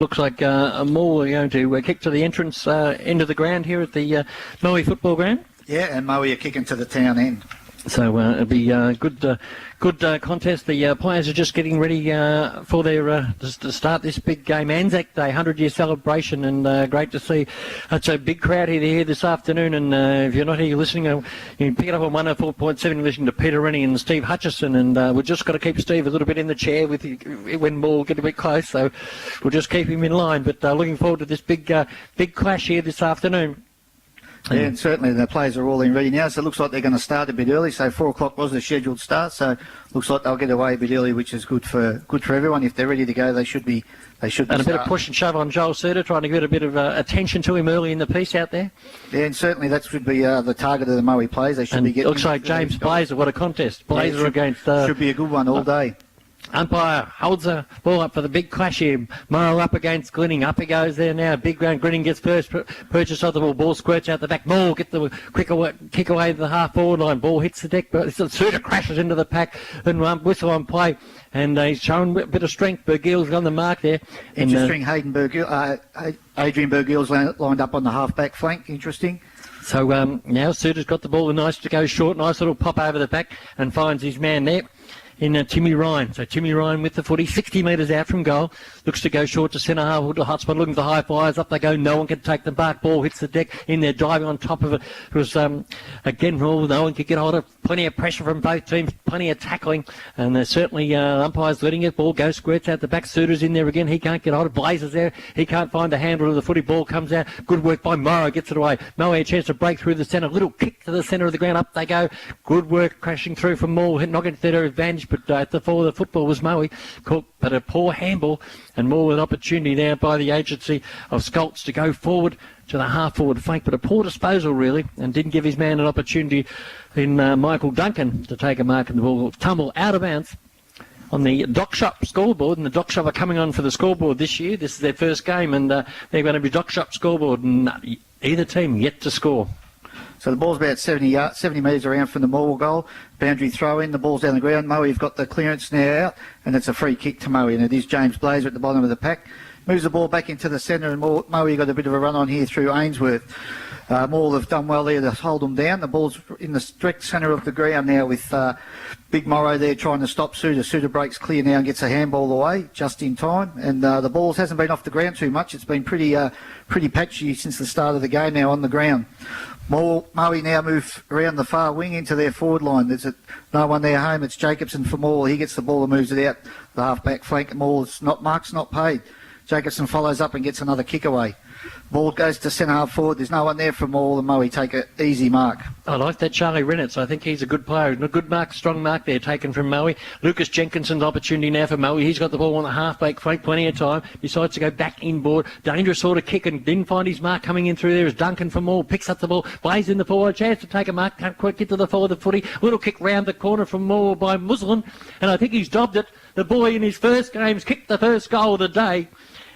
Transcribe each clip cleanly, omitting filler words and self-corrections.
Looks like Morwell are going to kick to the entrance end of the ground here at the Morwell football ground. Yeah, and Morwell are kicking to the town end. So it'll be a good contest. The players are just getting ready for their to start this big game, Anzac Day, 100-year celebration, and great to see. It's a big crowd here this afternoon, and if you're not here listening, you can pick it up on 104.7 listening to Peter Rennie and Steve Hutchison, and we've just got to keep Steve a little bit in the chair with when ball get a bit close, so we'll just keep him in line. But looking forward to this big clash here this afternoon. Yeah, and certainly the players are all in ready now, so it looks like they're going to start a bit early. So 4 o'clock was the scheduled start, so looks like they'll get away a bit early, which is good for everyone. If they're ready to go, they should be. And a bit of push and shove on Joel Suter, trying to get a bit of attention to him early in the piece out there. Yeah, and certainly that should be the target of the Morwell players. They should be getting. Looks like James Blazer. What a contest! Blazer against. Should be a good one all day. Umpire holds the ball up for the big clash here. Morrow up against Grinning. Up he goes there now. Big round. Grinning gets first purchase of the ball. Ball squirts out the back. Morrow get the quick kick away to the half-forward line. Ball hits the deck. But Suter crashes into the pack and whistle on play. And he's showing a bit of strength. Bergill's on the mark there. Interesting. Adrian Bergill's lined up on the half-back flank. Interesting. So now Suter's got the ball. Nice to go short. Nice little pop over the back and finds his man there. In Timmy Ryan. So Timmy Ryan with the footy, 60 metres out from goal. Looks to go short to centre half, to hotspot, looking for high flyers. Up they go. No one can take the mark. Ball hits the deck in there, diving on top of it. It was, again, no one could get hold of. Plenty of pressure from both teams, plenty of tackling. And there's certainly umpires letting it. Ball goes, squirts out the back. Suter's in there again. He can't get hold of. Blazer's there. He can't find the handle of the footy. Ball comes out. Good work by Morrow. Gets it away. Morrow a chance to break through the centre. Little kick to the centre of the ground. Up they go. Good work crashing through from Morrow. Knocking to their advantage, but at the fall, the football was Moe, but a poor handball, and more an opportunity now by the agency of Scolts to go forward to the half-forward flank, but a poor disposal really, and didn't give his man an opportunity in Michael Duncan to take a mark, and the ball tumble out of bounds on the Dock Shop scoreboard, and the Dock Shop are coming on for the scoreboard this year. This is their first game, and they're going to be Dock Shop scoreboard, and either team yet to score. So the ball's about 70 metres around from the Morwell goal. Boundary throw in, the ball's down the ground. Moe, you've got the clearance now out, and it's a free kick to Moe, and it is James Blazer at the bottom of the pack. Moves the ball back into the centre, and Moe got a bit of a run on here through Ainsworth. Morwell have done well there to hold them down. The ball's in the direct centre of the ground now with Big Morrow there trying to stop Suter. Suter breaks clear now and gets a handball away just in time. And the ball hasn't been off the ground too much. It's been pretty patchy since the start of the game now on the ground. Moe now move around the far wing into their forward line. There's no one there home. It's Jacobson for Morwell. He gets the ball and moves it out the half-back flank. Morwell's mark's not paid. Jacobson follows up and gets another kick away. Ball goes to centre half forward. There's no one there for Morwell, and Moe take an easy mark. I like that Charlie Reynolds. I think he's a good player. A good mark, strong mark there taken from Moe. Lucas Jenkinson's opportunity now for Moe. He's got the ball on the half-back flank, plenty of time. Decides to go back inboard. Dangerous sort of kick and didn't find his mark coming in through there as Duncan from Morwell picks up the ball. Blaze in the forward. Chance to take a mark. Can't quite get to the forward of the footy. Little kick round the corner from Morwell by Muslin. And I think he's dobbed it. The boy in his first game's kicked the first goal of the day.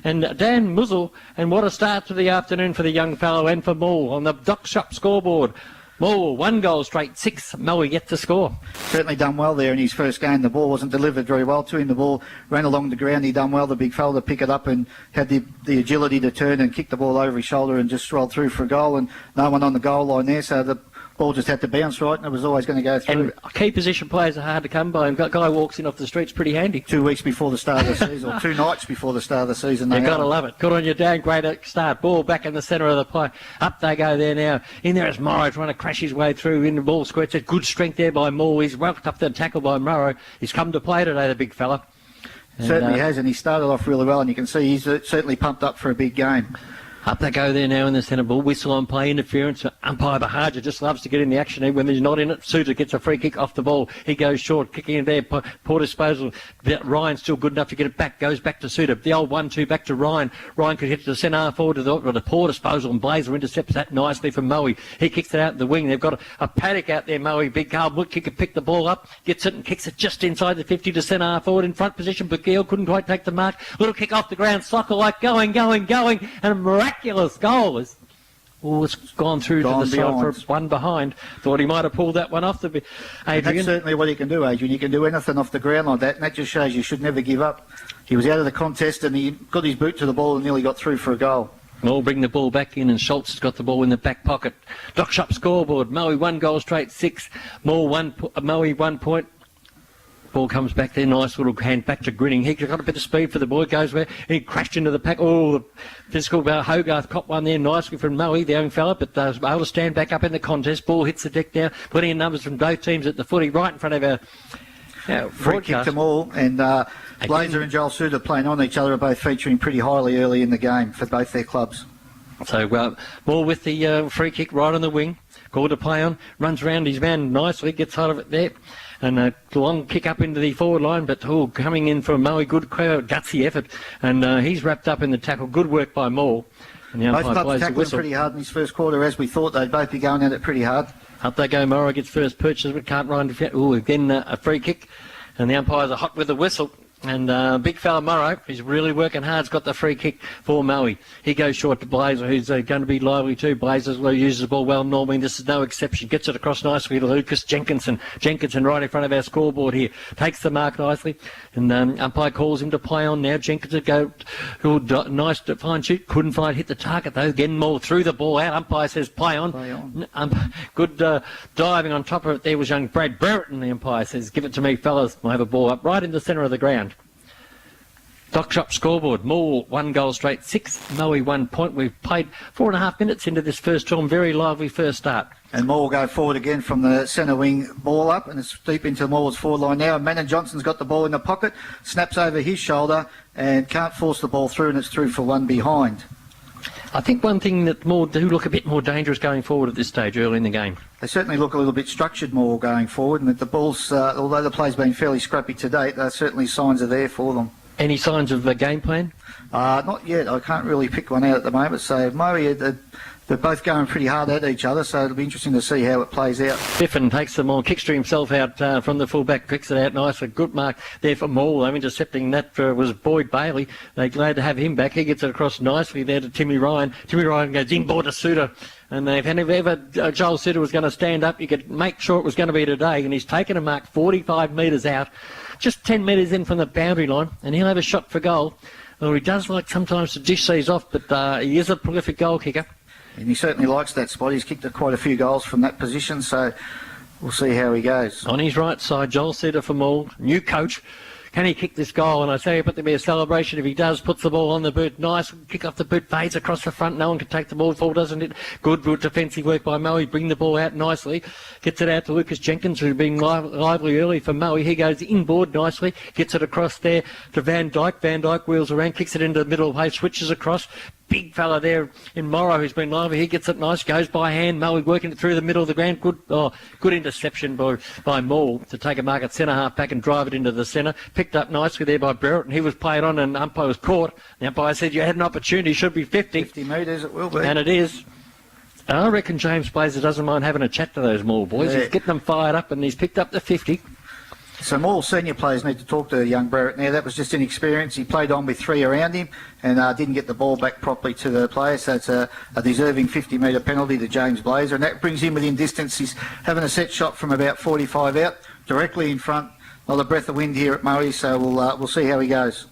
And Dan Muzzle, and what a start to the afternoon for the young fellow and for Morwell on the Dock Shop scoreboard. Morwell, 1 goal straight, 6. Moe yet to score. Certainly done well there in his first game. The ball wasn't delivered very well to him. The ball ran along the ground. He done well, the big fella, to pick it up and had the agility to turn and kick the ball over his shoulder and just rolled through for a goal. And no one on the goal line there, so the ball just had to bounce right, and it was always going to go through. And key position players are hard to come by. And a guy walks in off the street's pretty handy. 2 weeks before the start of the season, or 2 nights before the start of the season. You've got to love it. Good on you, Dan. Great start. Ball back in the centre of the play. Up they go there now. In there is Morrow trying to crash his way through. In the ball squirts it. Good strength there by Morrow. He's worked up the tackle by Morrow. He's come to play today, the big fella. Certainly has, and he started off really well, and you can see he's certainly pumped up for a big game. Up they go there now in the centre ball. Whistle on play interference. Umpire Bahaja just loves to get in the action when he's not in it. Suter gets a free kick off the ball. He goes short, kicking in there. Poor disposal. Ryan's still good enough to get it back. Goes back to Suter. The old 1-2 back to Ryan. Ryan could hit to the centre half forward to the poor disposal, and Blazer intercepts that nicely from Moe. He kicks it out in the wing. They've got a paddock out there, Moe. Big Carl Wood kicker picked the ball up, gets it and kicks it just inside the 50 to centre half forward in front position, but Gill couldn't quite take the mark. Little kick off the ground. Soccer like going, and a miraculous goal. Oh, it's gone through Gone to the beyond. side for one behind. Thought he might have pulled that one off the Adrian. That's certainly what he can do, Adrian. You can do anything off the ground like that, and that just shows you should never give up. He was out of the contest and he got his boot to the ball and nearly got through for a goal. We'll bring the ball back in, and Schultz has got the ball in the back pocket. Dock Shop scoreboard. Moe 1 goal straight 6. Moe 1 point. Ball comes back there, nice little hand back to Grinning. He got a bit of speed for the boy, goes where he crashed into the pack. Oh, the physical Hogarth caught one there nicely from Moe, the young fella, but was able to stand back up in the contest. Ball hits the deck now. Plenty of numbers from both teams at the footy, right in front of our Free kick them all, and Blazer and Joel Suter playing on each other are both featuring pretty highly early in the game for both their clubs. So ball with the free kick right on the wing. Called to play on, runs around his man nicely, gets hold of it there. And a long kick up into the forward line, but coming in from Moe, good gutsy effort. And he's wrapped up in the tackle. Good work by Moore. And the Both umpire clubs blows the tackling whistle. pretty hard in this first quarter, as we thought they'd both be going at it pretty hard. Up they go, Morrow gets first purchase, but can't run. Again a free kick. And the umpires are hot with the whistle. And big fella Morrow, he's really working hard. He's got the free kick for Moe. He goes short to Blazer, who's going to be lively too. Blazer uses the ball well. Normally this is no exception. Gets it across nicely to Lucas Jenkinson. Jenkinson right in front of our scoreboard here. Takes the mark nicely. And umpire calls him to play on now. Jenkinson nice to find shoot. Couldn't hit the target though. Again more through the ball out. Umpire says play on. Play on. Good diving on top of it there was young Brad Brereton. The umpire says give it to me fellas. I have a ball up right in the centre of the ground. Dock Shop scoreboard. Moore 1 goal straight 6. Moe 1 point. We've played 4.5 minutes into this first term. Very lively first start. And Moore will go forward again from the centre wing, ball up, and it's deep into Moore's forward line now. And Manon Johnson's got the ball in the pocket, snaps over his shoulder and can't force the ball through, and it's through for one behind. I think one thing that Moore do look a bit more dangerous going forward at this stage early in the game. They certainly look a little bit structured more going forward, and that the balls, although the play's been fairly scrappy to date, certainly signs are there for them. Any signs of a game plan? Not yet. I can't really pick one out at the moment. So Moe, they're both going pretty hard at each other, so it'll be interesting to see how it plays out. Biffin takes them on, kicks to himself out from the fullback, kicks it out nicely. Good mark there for Morwell. Intercepting that was Boyd Bailey. They're glad to have him back. He gets it across nicely there to Timmy Ryan. Timmy Ryan goes inboard to Suter. And if ever Joel Suter was going to stand up, you could make sure it was going to be today. And he's taken a mark 45 metres out, just 10 metres in from the boundary line, and he'll have a shot for goal. Well, he does like sometimes to dish these off, but he is a prolific goal kicker. And he certainly likes that spot. He's kicked quite a few goals from that position, so we'll see how he goes. On his right side, Joel Suter for Maul, new coach. Can he kick this goal? And I say, but there'll be a celebration if he does. Puts the ball on the boot. Nice kick off the boot. Fades across the front. No one can take the ball forward, doesn't it? Good defensive work by Moe. Bring the ball out nicely. Gets it out to Lucas Jenkins, who's been lively early for Moe. He goes inboard nicely. Gets it across there to Van Dyke. Van Dyke wheels around, kicks it into the middle of the play, switches across. Big fella there in Morrow who's been lively. He gets it nice, goes by hand. Moe working it through the middle of the ground. Good interception by Maul to take a mark at centre half back and drive it into the centre. Picked up nicely there by Brereton. He was played on and umpire was caught. The umpire said you had an opportunity. Should be 50. 50 metres it will be. And it is. I reckon James Blazer doesn't mind having a chat to those Maul boys. Yeah. He's getting them fired up and he's picked up the 50. So more senior players need to talk to young Brereton now. That was just inexperience. He played on with 3 around him and didn't get the ball back properly to the player. So it's a deserving 50-metre penalty to James Blazer. And that brings him within distance. He's having a set shot from about 45 out, directly in front. Not a breath of wind here at Moe, so we'll see how he goes.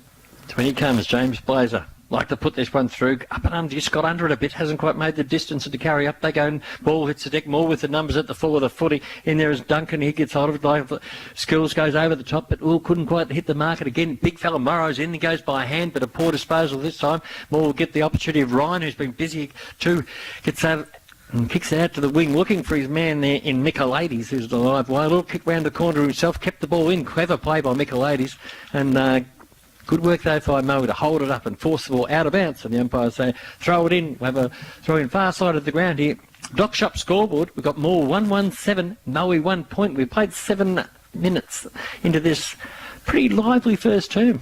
So when he comes, James Blazer. Like to put this one through, up and under, just got under it a bit, hasn't quite made the distance to carry up. They go and ball hits the deck, more with the numbers at the full of the footy. In there is Duncan, he gets hold of it, like Skills goes over the top, but couldn't quite hit the market again. Big fella Morrow's in, he goes by hand, but a poor disposal this time. Moore will get the opportunity of Ryan, who's been busy too, gets out and kicks it out to the wing, looking for his man there in Michaelides, who's the live wire. A little kick round the corner himself, kept the ball in, clever play by Michaelides, and good work though by Moe to hold it up and force the ball out of bounds. And the umpires say, throw it in. We'll have a throw in far side of the ground here. Dock Shop scoreboard. We've got Moore 1-1-7, Moe 1 point. We've played 7 minutes into this pretty lively first term.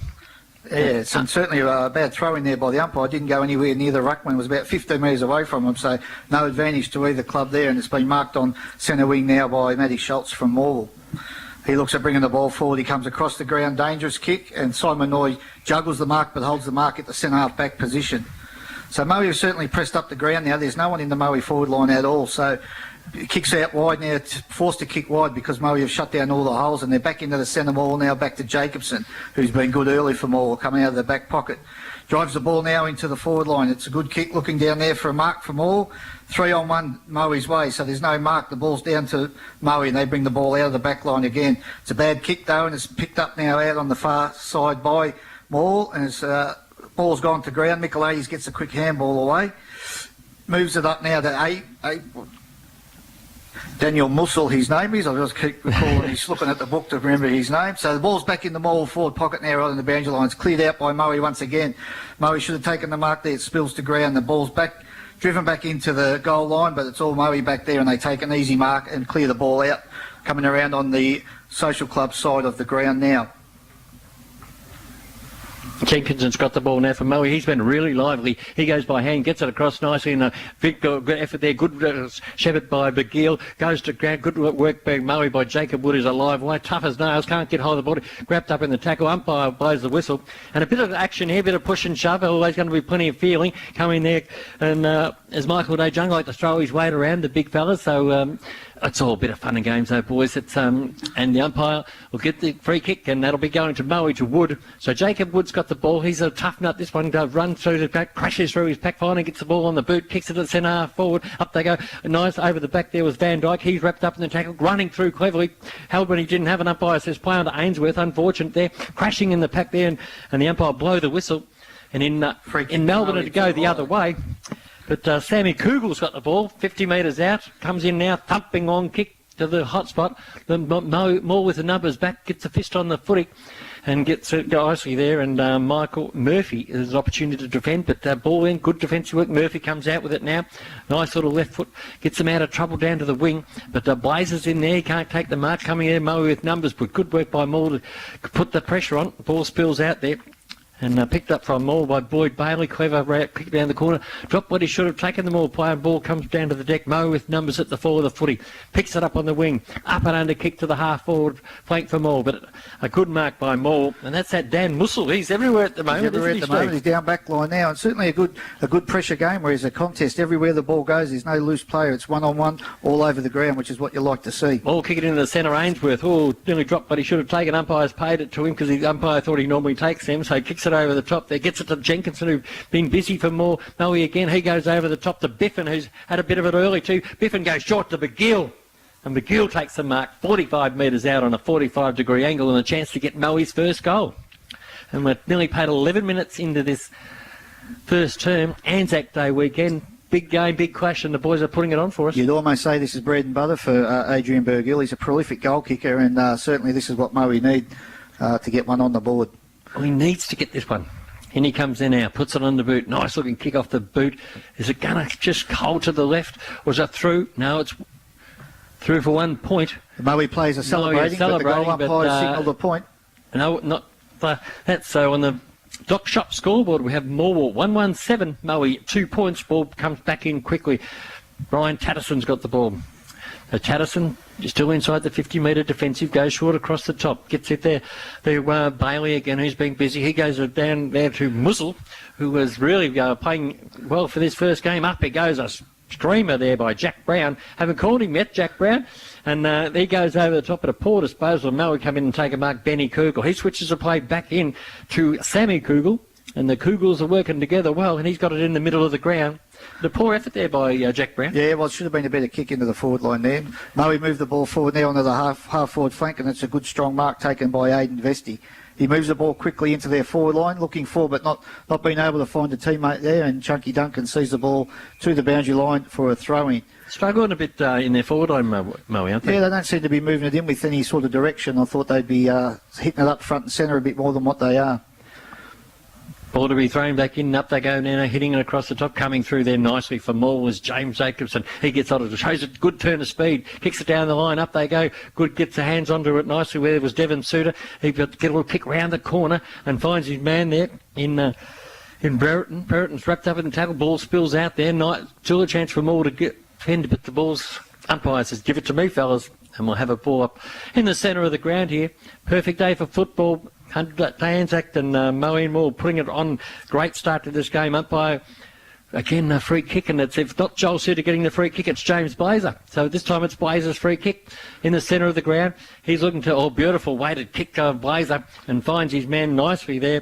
Yeah, and certainly a bad throw in there by the umpire. Didn't go anywhere near the ruckman. It was about 15 metres away from him, so no advantage to either club there. And it's been marked on centre wing now by Matty Schultz from Morwell. He looks at bringing the ball forward. He comes across the ground, dangerous kick, and Simon Noy juggles the mark but holds the mark at the centre half back position. So Moe has certainly pressed up the ground now. There's no one in the Moe forward line at all. So it kicks out wide now, forced to kick wide because Moe have shut down all the holes, and they're back into the centre Morwell now, back to Jacobson, who's been good early for Morwell, coming out of the back pocket. Drives the ball now into the forward line. It's a good kick, looking down there for a mark for Morwell. 3-on-1 Moe's way, so there's no mark. The ball's down to Moe, and they bring the ball out of the back line again. It's a bad kick though, and it's picked up now out on the far side by Morwell, and it's ball's gone to ground. Michaelides gets a quick handball away. Moves it up now to Daniel Mussel, his name is. I'll just keep recalling, he's looking at the book to remember his name. So the ball's back in the Morwell forward pocket now, right on the boundary line. It's cleared out by Moe once again. Moe should have taken the mark there. It spills to ground. The ball's back, driven back into the goal line, but it's all Moe back there, and they take an easy mark and clear the ball out, coming around on the social club side of the ground now. Jenkinson's got the ball now for Moe. He's been really lively. He goes by hand, gets it across nicely, and a good effort there. Good shepherd by McGill. Goes to ground. Good work by Moe by Jacob Wood, is a live way. Tough as nails. Can't get hold of the ball. Grabbed up in the tackle. Umpire blows the whistle. And a bit of action here, a bit of push and shove. Always going to be plenty of feeling coming there. And as Michael Day Jung like to throw his weight around, the big fellas. So it's all a bit of fun and games, though, boys. It's and the umpire will get the free kick, and that'll be going to Moe to Wood. So Jacob Wood's got the ball. He's a tough nut. This one goes run through the back, crashes through his pack, finally gets the ball on the boot, kicks it to the centre half forward. Up they go. Nice over the back there was Van Dyke. He's wrapped up in the tackle, running through cleverly. Halbert, he didn't have an umpire, says play on to Ainsworth. Unfortunate there, crashing in the pack there, and the umpire blow the whistle. And in Melbourne it'd go the other way. But Sammy Kugel's got the ball, 50 metres out, comes in now, thumping long kick to the hot spot. More with the numbers back, gets a fist on the footy and gets it nicely there. And Michael Murphy has an opportunity to defend, but ball in, good defensive work. Murphy comes out with it now. Nice little left foot, gets him out of trouble down to the wing. But Blazer's in there, he can't take the mark. Coming in, Moe with numbers, but good work by Moore to put the pressure on. The ball spills out there. And picked up from Moore by Boyd Bailey. Clever kick down the corner. Dropped what he should have taken the Moore player. Ball comes down to the deck. Moe with numbers at the fore of the footy. Picks it up on the wing. Up and under kick to the half forward flank for Moore. But a good mark by Moore. And that's that Dan Mussel. He's everywhere at the moment. He's everywhere at the moment. He's down back line now. And certainly a good pressure game where there's a contest. Everywhere the ball goes, there's no loose player. It's one-on-one all over the ground, which is what you like to see. Ball kick it into the centre. Ainsworth. Oh, nearly dropped, but he should have taken. Umpire's paid it to him because the umpire thought he normally takes them. So he kicks it over the top there. Gets it to Jenkinson, who's been busy for more. Moe again, he goes over the top to Biffin, who's had a bit of it early too. Biffin goes short to McGill, and McGill takes the mark 45 metres out on a 45-degree angle, and a chance to get Moe's first goal. And we're nearly paid 11 minutes into this first term. Anzac Day weekend, big game, big clash, and the boys are putting it on for us. You'd almost say this is bread and butter for Adrian Bergill. He's a prolific goal kicker, and certainly this is what Moe need to get one on the board. Well, he needs to get this one. In he comes in now, puts it on the boot. Nice looking kick off the boot. Is it going to just hold to the left? Was it through? No, it's through for 1 point. Moe plays are celebrating, but the goal umpire signalled a point. No, not that. So on the Dock Shop scoreboard, we have Morwell 117, Moe 2 points. Ball comes back in quickly. Ryan Tatterson's got the ball. Tatterson is still inside the 50-metre defensive, goes short across the top, gets it there. Bailey again, who's been busy. He goes down there to Mussel, who was really playing well for this first game. Up he goes, a streamer there by Jack Brown. Haven't called him yet, Jack Brown. And he goes over the top at a poor disposal. Moe come in and take a mark, Benny Kugel. He switches the play back in to Sammy Kugel, and the Kugels are working together well, and he's got it in the middle of the ground. The poor effort there by Jack Brown. Yeah, well, it should have been a better kick into the forward line there. Moe moved the ball forward now onto the half forward flank, and it's a good strong mark taken by Aidan Vesti. He moves the ball quickly into their forward line, looking for, but not being able to find a teammate there, and Chunky Duncan sees the ball to the boundary line for a throw-in. Struggling a bit in their forward line, Moe, aren't they? Yeah, they don't seem to be moving it in with any sort of direction. I thought they'd be hitting it up front and centre a bit more than what they are. Ball to be thrown back in, up they go now, hitting it across the top, coming through there nicely for Moore was James Jacobson. He gets on it, shows a good turn of speed, kicks it down the line, up they go, good, gets the hands onto it nicely where there was Devon Suter. He got a little kick round the corner and finds his man there in Brereton. Brereton's wrapped up in the tackle, ball spills out there, still a chance for Moore to get defend, but the ball's umpire says, give it to me, fellas, and we'll have a ball up in the centre of the ground here. Perfect day for football. Anzac and Moe and Moore putting it on. Great start to this game. Umpire Again, a free kick, and if not Joel Suter getting the free kick, it's James Blazer. So this time it's Blazer's free kick in the centre of the ground. He's looking to, beautiful weighted kick of Blazer, and finds his man nicely there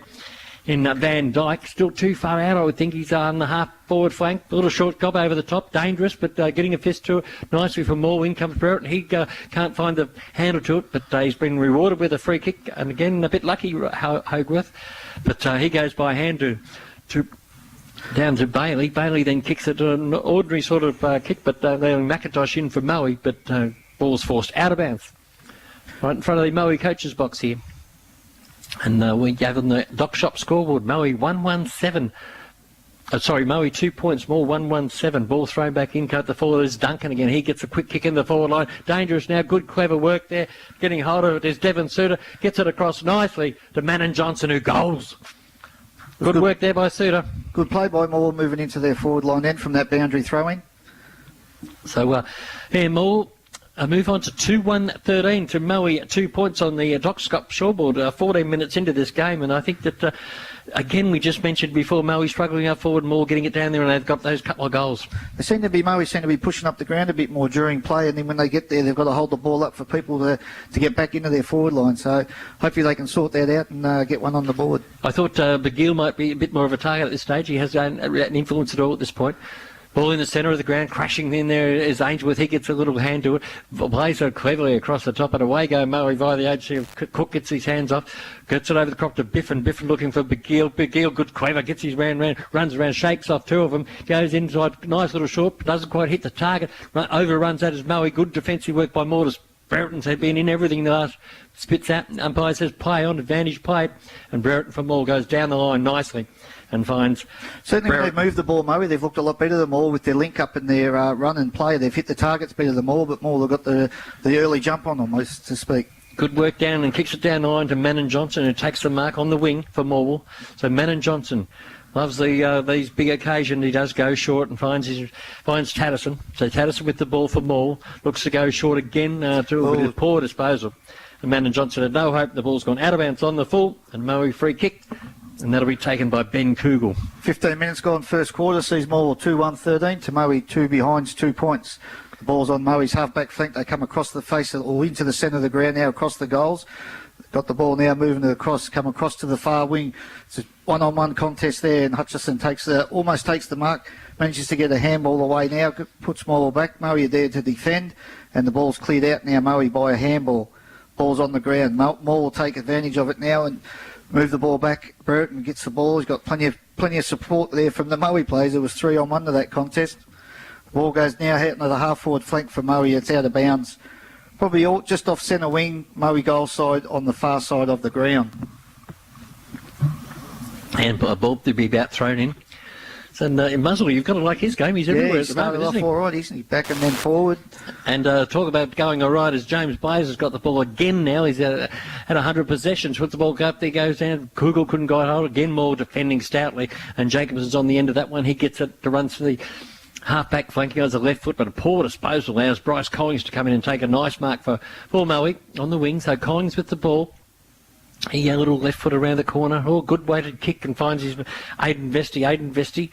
in Van Dyke. Still too far out, I would think. He's on the half forward flank. A little short gob over the top. Dangerous, but getting a fist to it nicely from Morwell. In comes Barrett, and he can't find the handle to it, but he's been rewarded with a free kick. And again, a bit lucky, Hogarth. But he goes by hand to down to Bailey. Bailey then kicks it to an ordinary sort of kick, but they're McIntosh in for Moe, but ball's forced out of bounds. Right in front of the Moe coach's box here. And we have on the Dock Shop scoreboard, Moe 117. Moe 2 points more, 117. Ball thrown back in, cut the forward. There's Duncan again. He gets a quick kick in the forward line. Dangerous now. Good, clever work there. Getting hold of it is Devon Suter. Gets it across nicely to Manon Johnson, who goals. Good work there by Suter. Good play by Moore, moving into their forward line then from that boundary throw-in. So, Moore move on to 2-1-13 to Moe, 2 points on the Dock Shop scoreboard, 14 minutes into this game, and I think that, again, we just mentioned before, Moe struggling up forward, Moore getting it down there, and they've got those couple of goals. Moe seem to be pushing up the ground a bit more during play, and then when they get there, they've got to hold the ball up for people to get back into their forward line, so hopefully they can sort that out and get one on the board. I thought Begiel might be a bit more of a target at this stage. He has an influence at all at this point. Ball in the centre of the ground, crashing in there is Ainsworth. He gets a little hand to it. Blazer cleverly across the top, and away go Moe via the agency of Cook. Gets his hands off, gets it over the crop to Biffin. Biffin looking for Begiel. Begiel, good clever, gets his man, runs around, shakes off two of them, goes inside, nice little short, doesn't quite hit the target, overruns that as Moe. Good defensive work by Mortis. Brereton's had been in everything the last, spits out, umpire says play on, advantage played, and Brereton from Moore goes down the line nicely and finds... Certainly when they've moved the ball, Moe, they've looked a lot better than Moore with their link up and their run and play. They've hit the targets better than Moore, but Moore have got the early jump on them, most to speak. Good work down and kicks it down the line to Manon Johnson, who takes the mark on the wing for Morwell. So Manon Johnson loves these big occasions. He does go short and finds Tatterson. So Tatterson with the ball for Morwell. Looks to go short again to a poor disposal. And Manon Johnson had no hope. The ball's gone out of bounds on the full, and Moe free kick. And that'll be taken by Ben Kugel. 15 minutes gone first quarter, sees Morwell 2-1-13 to Moe 2 behinds, 2 points. The ball's on Moe's half-back flank. They come across the face or into the centre of the ground now, across the goals. Got the ball now, moving across, come across to the far wing. It's a one-on-one contest there, and Hutchison almost takes the mark, manages to get a handball away now, puts Morwell back. Moe there to defend, and the ball's cleared out now, Moe by a handball. Ball's on the ground. Morwell will take advantage of it now and move the ball back. Brereton gets the ball. He's got plenty of support there from the Moe players. There was 3-on-1 to that contest. Ball goes now out into the half-forward flank for Moe. It's out of bounds. Probably just off centre wing, Moe goal side on the far side of the ground. And a ball to be about thrown in. So in Muzzle, you've got to like his game. He's everywhere at the moment, isn't he? All right, isn't he? Back and then forward. And talk about going all right as James Blazer's got the ball again now. He's at 100 possessions. Puts the ball up there, goes down. Kugel couldn't get hold. Again, more defending stoutly. And Jacobson's on the end of that one. He gets it to run through the half-back flank. He goes the left foot, but a poor disposal allows Bryce Collings to come in and take a nice mark for Moe on the wing. So Collings with the ball. He a little left foot around the corner. Good weighted kick and finds his Aidan Vesty.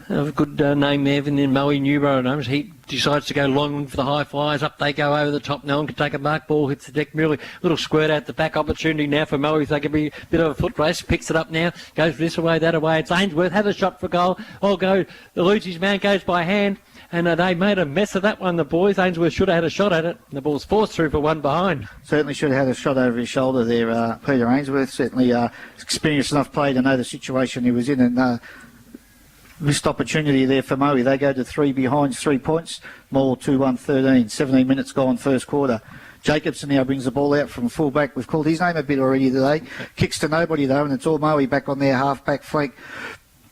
A good name there, and then Moe Newborough. He decides to go long for the high flyers. Up they go over the top. No one can take a mark. Ball hits the deck. Merely little squirt out the back. Opportunity now for Moe if they can be a bit of a foot race. Picks it up now. Goes this away, that away. It's Ainsworth. Has a shot for goal. Eludes his man. Goes by hand. And they made a mess of that one, the boys. Ainsworth should have had a shot at it. And the ball's forced through for one behind. Certainly should have had a shot over his shoulder there, Peter Ainsworth. Certainly experienced enough play to know the situation he was in. And missed opportunity there for Moe. They go to 3 behinds, 3 points. More 2-1-13. 17 minutes gone first quarter. Jacobson now brings the ball out from full-back. We've called his name a bit already today. Kicks to nobody, though, and it's all Moe back on their half-back flank.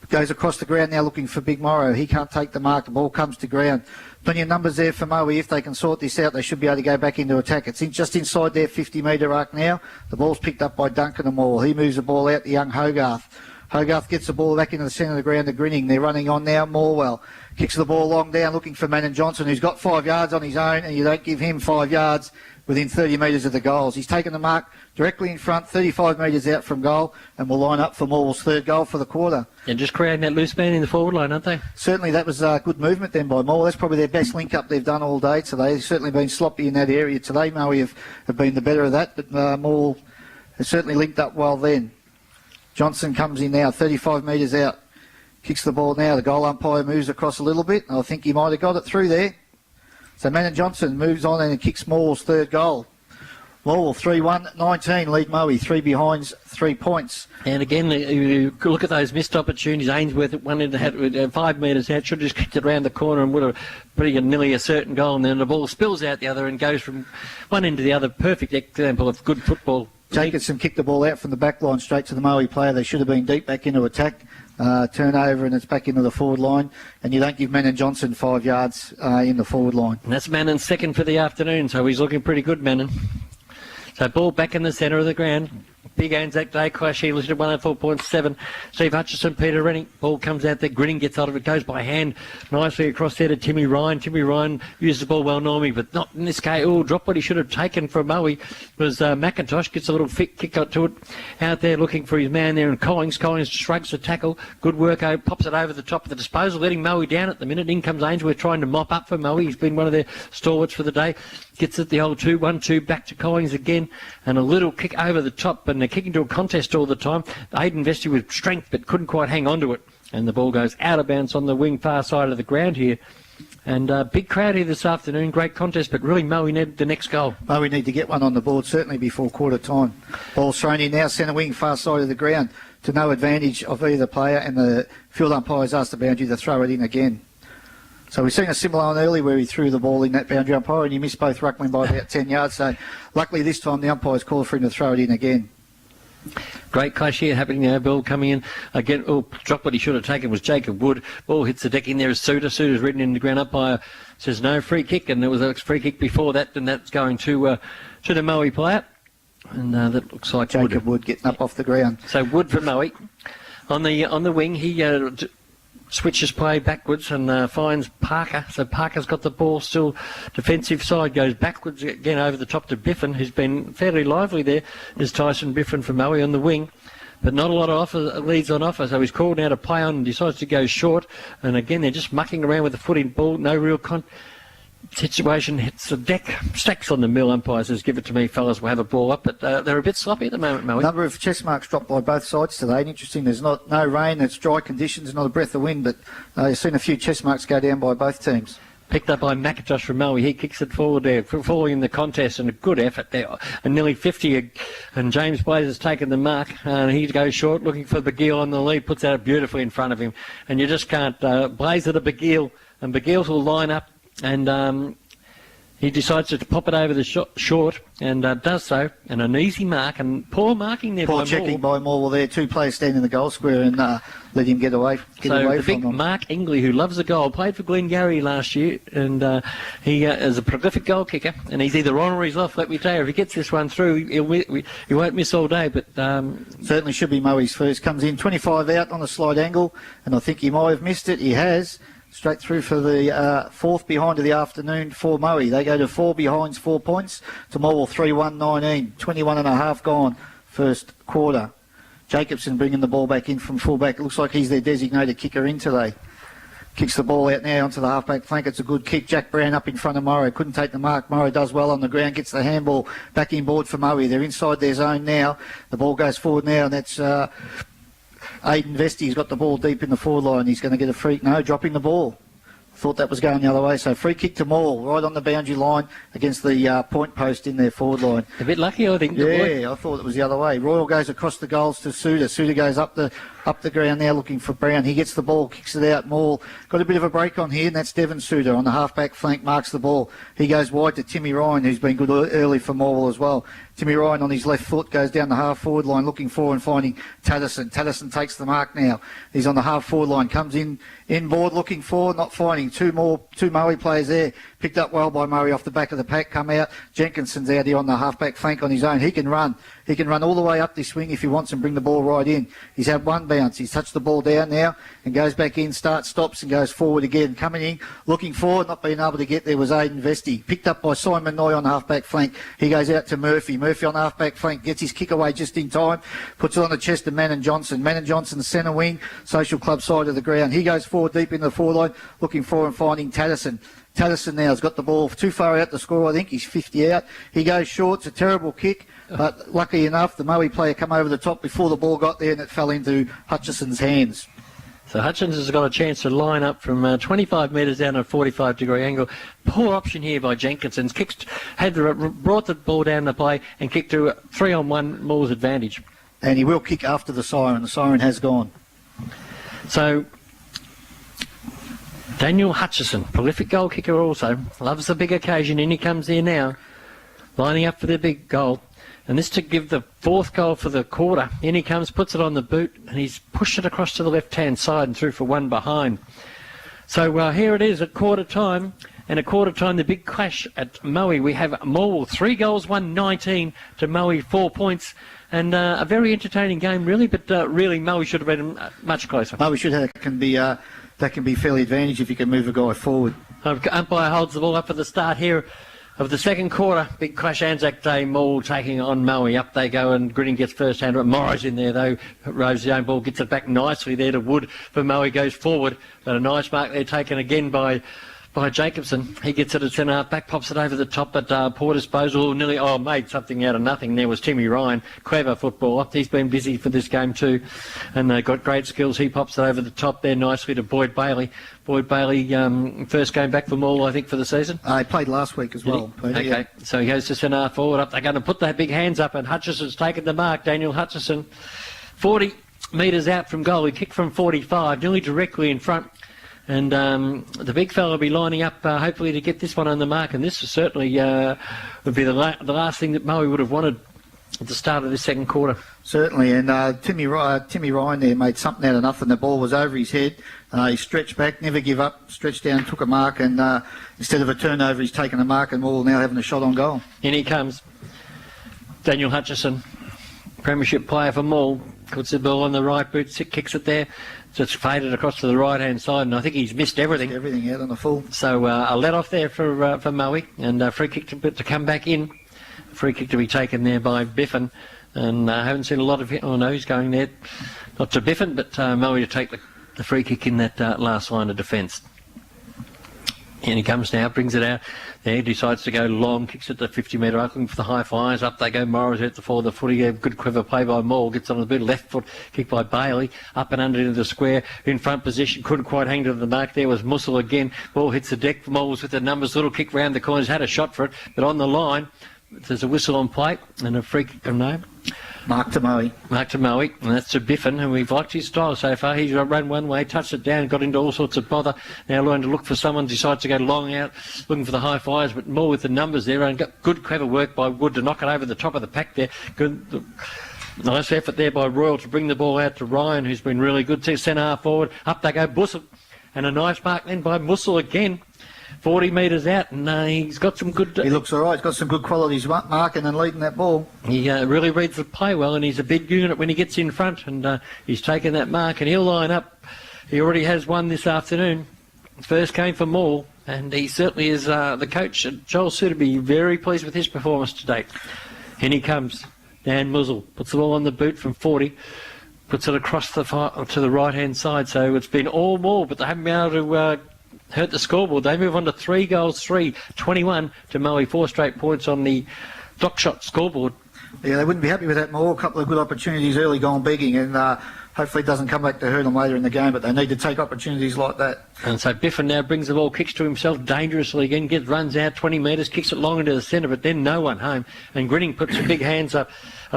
Goes across the ground now looking for Big Morrow. He can't take the mark. The ball comes to ground. Plenty of numbers there for Moe. If they can sort this out, they should be able to go back into attack. It's just inside their 50-metre arc now. The ball's picked up by Duncan and Morwell. He moves the ball out to young Hogarth. Hogarth gets the ball back into the centre of the ground to Grinning. They're running on now. Morwell kicks the ball long down looking for Manon Johnson, who's got 5 yards on his own, and you don't give him 5 yards within 30 metres of the goals. He's taken the mark directly in front, 35 metres out from goal, and will line up for Morwell's third goal for the quarter. And just creating that loose man in the forward line, aren't they? Certainly that was good movement then by Morwell. That's probably their best link-up they've done all day today. They've certainly been sloppy in that area today. Moe have been the better of that, but Morwell has certainly linked up well then. Johnson comes in now, 35 metres out. Kicks the ball now. The goal umpire moves across a little bit. I think he might have got it through there. So Manon Johnson moves on and kicks Morwell's third goal. Morwell 3-1-19, lead Moe, 3 behinds, 3 points. And again, you look at those missed opportunities. Ainsworth at one end had 5 metres out, should have just kicked it around the corner and would have pretty nearly a certain goal. And then the ball spills out the other and goes from one end to the other. Perfect example of good football. Jacobson kicked the ball out from the back line straight to the Moe player. They should have been deep back into attack. Turnover and it's back into the forward line, and you don't give Manon Johnson 5 yards in the forward line. And that's Mannon's second for the afternoon, so he's looking pretty good, Mannon. So ball back in the centre of the ground. Big Anzac Day, Clash Healers at 104.7. Steve Hutchison, Peter Rennie. Ball comes out there, Grinning gets out of it, goes by hand nicely across there to Timmy Ryan. Timmy Ryan uses the ball well normally, but not in this case. Oh, drop what he should have taken from Moe was McIntosh. Gets a little kick up to it out there looking for his man there, and Collins shrugs the tackle. Good work, pops it over the top of the disposal, letting Moe down at the minute. In comes Ainsworth trying to mop up for Moe. He's been one of their stalwarts for the day. Gets it the old 2-1-2 back to Collins again, and a little kick over the top, and they're kicking to a contest all the time. Aiden Vesty with strength but couldn't quite hang on to it, and the ball goes out of bounds on the wing far side of the ground here. And big crowd here this afternoon, great contest, but really Moe needed the next goal. Moe need to get one on the board certainly before quarter time. Ball's thrown in now, centre wing far side of the ground, to no advantage of either player, and the field umpire's asked the boundary to throw it in again. So we've seen a similar one earlier where he threw the ball in that boundary umpire and he missed both ruckmen by about 10 yards. So luckily this time the umpire's called for him to throw it in again. Great clash here happening now. Ball coming in again. Oh, drop what he should have taken was Jacob Wood. Ball hits the deck in there as Suter. Suter's ridden in the ground. Umpire says no, free kick, and there was a free kick before that, and that's going to the Moe player. And that looks like Jacob Wood getting up off the ground. So Wood for Moe. On the wing, he switches play backwards and finds Parker. So Parker's got the ball still. Defensive side goes backwards again over the top to Biffin, who's been fairly lively there. There's Tyson Biffin from Moe on the wing. But not a lot of leads on offer, so he's called now to play on and decides to go short. And again, they're just mucking around with the foot in ball. No real situation. Hits the deck. Stacks on the mill. Umpire says, give it to me, fellas, we'll have a ball up. But they're a bit sloppy at the moment, Moe. Number of chest marks dropped by both sides today. And interesting, there's no rain, it's dry conditions, not a breath of wind, but you've seen a few chest marks go down by both teams. Picked up by McIntosh from Moe. He kicks it forward there, following the contest, and a good effort there. And nearly 50, and James Blazer's taken the mark, and he goes short, looking for Beguil on the lead, puts that beautifully in front of him. And you just can't Blazer to Beguil, and Beguil will line up, and he decides to pop it over the short, and does so, and an easy mark, and poor marking there by Morwell. Poor checking by Morwell there. 2 players standing in the goal square and let him get away So the big from them. Mark Ingley, who loves a goal, played for Glengarry last year, and he is a prolific goal kicker, and he's either on or he's off, let me tell you. If he gets this one through, he won't miss all day, but certainly should be Moe's first. Comes in 25 out on a slight angle, and I think he might have missed it. He has. Straight through for the fourth behind of the afternoon for Moe. They go to 4 behinds, 4 points. To Morwell 3-1-19, 21 and a half gone first quarter. Jacobson bringing the ball back in from fullback. It looks like he's their designated kicker in today. Kicks the ball out now onto the halfback flank. It's a good kick. Jack Brown up in front of Morrow. Couldn't take the mark. Morrow does well on the ground. Gets the handball back in board for Moe. They're inside their zone now. The ball goes forward now, and that's Aiden Vesty's got the ball deep in the forward line. He's going to get a free. No, dropping the ball. Thought that was going the other way. So free kick to Morwell, right on the boundary line against the point post in their forward line. a bit lucky, I think. Yeah, I thought it was the other way. Royal goes across the goals to Suter. Suter goes up the ground now looking for Brown. He gets the ball, kicks it out. Morwell got a bit of a break on here, and that's Devon Suter on the halfback flank, marks the ball. He goes wide to Timmy Ryan, who's been good early for Morwell as well. Timmy Ryan on his left foot goes down the half forward line looking for and finding Taddison. Taddison takes the mark now. He's on the half forward line, comes in board looking for, not finding. Two Moe players there. Picked up well by Murray off the back of the pack, come out. Jenkinson's out here on the halfback flank on his own. He can run. He can run all the way up this swing if he wants and bring the ball right in. He's had one bounce. He's touched the ball down now, and goes back in, stops and goes forward again. Coming in, looking forward, not being able to get there was Aidan Vesti. Picked up by Simon Noy on the half-back flank. He goes out to Murphy. Murphy on the half-back flank, gets his kick away just in time, puts it on the chest of Mannon Johnson. Mannon Johnson, centre wing, Social Club side of the ground. He goes forward deep into the forward line, looking for and finding Taddison. Taddison now has got the ball too far out to score, I think. He's 50 out. He goes short. It's a terrible kick, but lucky enough, the Moe player come over the top before the ball got there and it fell into Hutchison's hands. So Hutchins has got a chance to line up from 25 metres down at a 45-degree angle. Poor option here by Jenkinson. Brought the ball down the play and kicked to 3-on-1 Moore's advantage. And he will kick after the siren. The siren has gone. So Daniel Hutchison, prolific goal kicker also, loves the big occasion. In he comes there now, lining up for the big goal. And this to give the fourth goal for the quarter. In he comes, puts it on the boot, and he's pushed it across to the left-hand side and through for one behind. So here it is at quarter time. And at quarter time, the big clash at Moe. We have Morwell 3 goals, 1-19 to Moe 4 points. And a very entertaining game, really, but really Moe should have been much closer. Moe should have, that can be fairly advantage if you can move a guy forward. Umpire holds the ball up for the start here of the second quarter. Big crash Anzac Day, Morwell taking on Moe. Up they go, and Grinning gets first hand. Morrow's in there, though. Roves the own ball, gets it back nicely there to Wood for Moe. Goes forward, but a nice mark there taken again by Jacobson. He gets it at centre half back, pops it over the top, but poor disposal, made something out of nothing. There was Timmy Ryan, clever footballer. He's been busy for this game too, and got great skills. He pops it over the top there nicely to Boyd Bailey. Boyd Bailey, first game back for Morwell, I think, for the season. He played last week as well. Okay, yeah. So he goes to centre half forward. Up they're going to put their big hands up, and Hutchison's taken the mark. Daniel Hutchison, 40 metres out from goal. He kicked from 45, nearly directly in front. And the big fella will be lining up, hopefully, to get this one on the mark. And this is certainly would be the last thing that Moe would have wanted at the start of this second quarter. Certainly. And Timmy Ryan there made something out of nothing. The ball was over his head. He stretched back, never give up, stretched down, took a mark. And instead of a turnover, he's taken a mark. And Morwell now having a shot on goal. In he comes. Daniel Hutchison, premiership player for Morwell. Puts the ball on the right boot, kicks it there. Just faded across to the right-hand side, and I think he's missed everything. Everything out on the full. So a let-off there for Moe, and a free kick to come back in. A free kick to be taken there by Biffin, and I haven't seen a lot of him. Oh, no, he's going there. Not to Biffin, but Moe to take the free kick in that last line of defence. And he comes now, brings it out. There he decides to go long, kicks it to 50-metre arc, looking for the high flyers. Up they go. Morris out the forward the footy. Good clever play by Morwell. Gets on the boot, left foot, kick by Bailey. Up and under into the square. In front position, couldn't quite hang to the mark. There was Mussel again. Ball hits the deck. Morwell's with the numbers. Little kick round the corners. Had a shot for it, but on the line, there's a whistle on plate and a free kick. No. Mark to Moe. Mark to Moe, and that's to Biffin, and we've liked his style so far. He's run one way, touched it down, got into all sorts of bother. Now learned to look for someone, decides to go long out, looking for the high flyers, but more with the numbers there, and got good, clever work by Wood to knock it over the top of the pack there. Good, nice effort there by Royal to bring the ball out to Ryan, who's been really good. Centre half forward, up they go, Bussell, and a nice mark then by Mussel again. 40 metres out, and he's got some good... He looks all right. He's got some good qualities marking and leading that ball. He really reads the play well, and he's a big unit when he gets in front, and he's taken that mark, and he'll line up. He already has one this afternoon. First came for Morwell, and he certainly is the coach. Joel Suter be very pleased with his performance to date. In he comes. Dan Muzzle puts the ball on the boot from 40. Puts it across to the right-hand side, so it's been all Morwell, but they haven't been able to... hurt the scoreboard. They move on to 3 goals, 21 to Moe, 4 straight points on the dock shot scoreboard. Yeah, they wouldn't be happy with that more. A couple of good opportunities early gone begging, and hopefully it doesn't come back to hurt them later in the game, but they need to take opportunities like that. And so Biffin now brings the ball, kicks to himself dangerously again, runs out 20 metres, kicks it long into the centre, but then no one home. And Grinning puts the big hands up.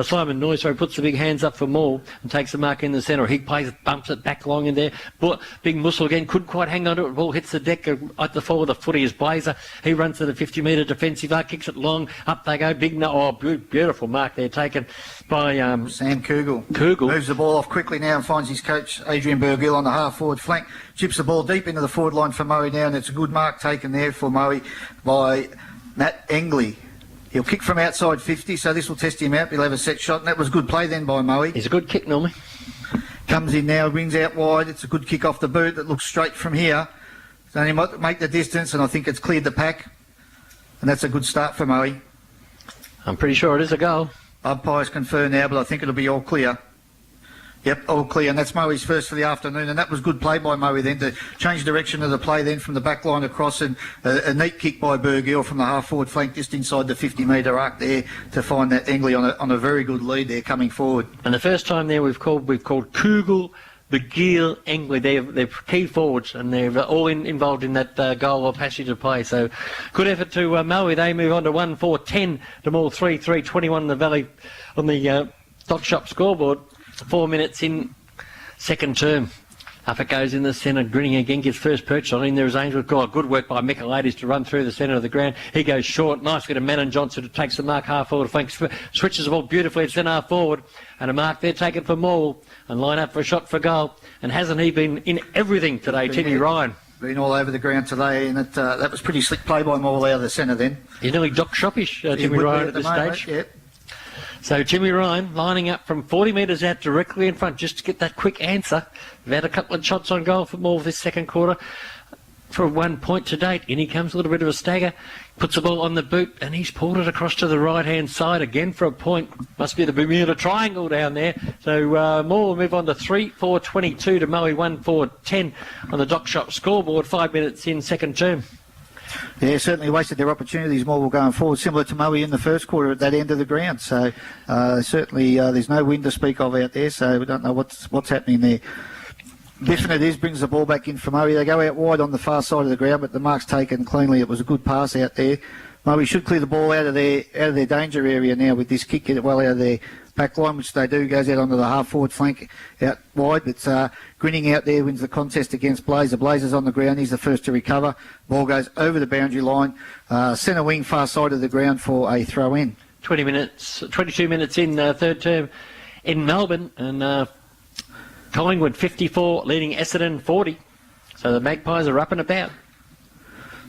Simon Noyes puts the big hands up for Morwell and takes the mark in the centre. He bumps it back long in there. But big Mussel again, couldn't quite hang on to it. Ball hits the deck at the forward of the footy is Blazer. He runs to the 50-metre defensive arc, kicks it long. Up they go. Beautiful mark there taken by Sam Kugel. Kugel moves the ball off quickly now and finds his coach Adrian Burgill on the half-forward flank. Chips the ball deep into the forward line for Moe now, and it's a good mark taken there for Moe by Matt Engley. He'll kick from outside 50, so this will test him out. He'll have a set shot, and that was good play then by Moe. He's a good kick normally. Comes in now, wings out wide. It's a good kick off the boot that looks straight from here. It's only might make the distance, and I think it's cleared the pack. And that's a good start for Moe. I'm pretty sure it is a goal. Umpires confirm now, but I think it'll be all clear. Yep, all clear, and that's Moe's first for the afternoon, and that was good play by Moe then to change direction of the play then from the back line across, and a neat kick by Burgill from the half-forward flank just inside the 50-metre arc there to find that Engley on a very good lead there coming forward. And the first time there we've called Kugel, Burgill, Engley. They're key forwards, and they're all involved in that goal or passage of play. So good effort to Moe. They move on to 1-4-10 to Morwell 3-3-21 in the Valley on the Dock Shop scoreboard. 4 minutes in second term. Up it goes in the centre. Grinning again gets first purchase on him. There is Angel. Good work by Michaelides to run through the centre of the ground. He goes short. Nice bit of Manon Johnson who takes the mark half forward. Switches the ball beautifully at centre half forward. And a mark there taken for Morwell. And line up for a shot for goal. And hasn't he been in everything today, Timmy Ryan? Been all over the ground today, and that was pretty slick play by Morwell out of the centre then. He's nearly Dock Shoppish, Timmy Ryan at this stage. Yep. So Timmy Ryan lining up from 40 metres out directly in front just to get that quick answer. We've had a couple of shots on goal for Morwell this second quarter for 1 point to date. In he comes, a little bit of a stagger, puts the ball on the boot, and he's pulled it across to the right-hand side again for a point. Must be the Bermuda Triangle down there. So Morwell will move on to 3-4-22 to Moe 1-4-10 on the Dock Shop scoreboard. 5 minutes in second term. Yeah, certainly wasted their opportunities, Morwell, going forward, similar to Moe in the first quarter at that end of the ground. So certainly there's no wind to speak of out there, so we don't know what's happening there. Definite is, brings the ball back in for Moe. They go out wide on the far side of the ground, but the mark's taken cleanly. It was a good pass out there. Moe should clear the ball out of their danger area now with this kick, get it well out of their back line, which they do, goes out onto the half-forward flank out wide. But Grinning out there wins the contest against Blazer. Blazer's on the ground. He's the first to recover. Ball goes over the boundary line. Centre wing, far side of the ground for a throw-in. 22 minutes in third term in Melbourne. And Collingwood 54, leading Essendon 40. So the Magpies are up and about.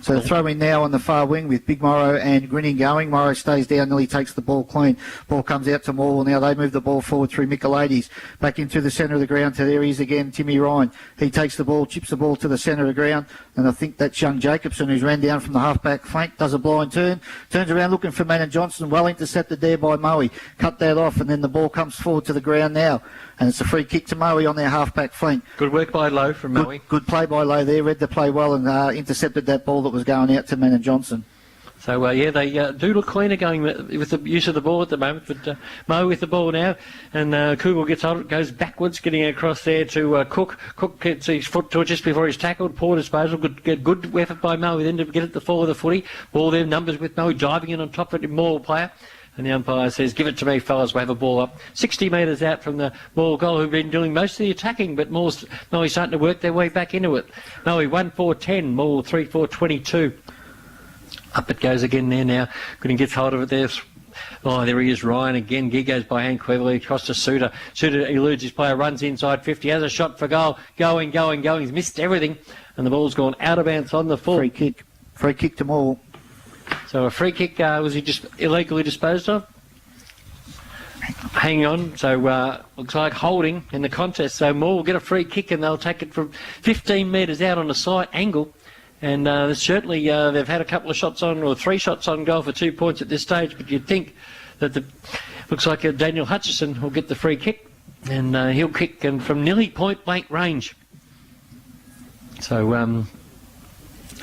So throw in now on the far wing with Big Morrow and Grinning going. Morrow stays down, nearly takes the ball clean. Ball comes out to Morwell now. They move the ball forward through Michaelides. Back into the centre of the ground. To there he is again, Timmy Ryan. He takes the ball, chips the ball to the centre of the ground. And I think that's young Jacobson who's ran down from the half-back flank. Does a blind turn. Turns around looking for Manon Johnson. Well intercepted there by Moe. Cut that off, and then the ball comes forward to the ground now. And it's a free kick to Moe on their half-back flank. Good work by Lowe from Moe. Good play by Lowe there. Read the play well and intercepted that ball that was going out to Manon Johnson. So, they do look cleaner going with the use of the ball at the moment. But Moe with the ball now. And Kugel gets on it, goes backwards, getting across there to Cook. Cook gets his foot to it just before he's tackled. Poor disposal. Good effort by Moe then to get at the fall of the footy. Ball there, numbers with Moe diving in on top of it, Morwell player. And the umpire says, give it to me, fellas, we'll have a ball up. 60 metres out from the Morwell goal, who've been doing most of the attacking, but Morwell's starting to work their way back into it. Moe 1-4-10, Morwell 3-4-22. Up it goes again there now. Gooding gets hold of it there. Oh, there he is, Ryan again. He goes by hand cleverly across to Suter. Suter eludes his player, runs inside 50, has a shot for goal. Going. He's missed everything. And the ball's gone out of bounds on the full. Free kick to Morwell. So a free kick, was he just illegally disposed of? Hang on, so looks like holding in the contest. So Morwell will get a free kick and they'll take it from 15 metres out on a slight angle. And certainly they've had a couple of shots on, or 3 shots on goal for 2 points at this stage. But you'd think that looks like Daniel Hutchison will get the free kick. And he'll kick and from nearly point-blank range. So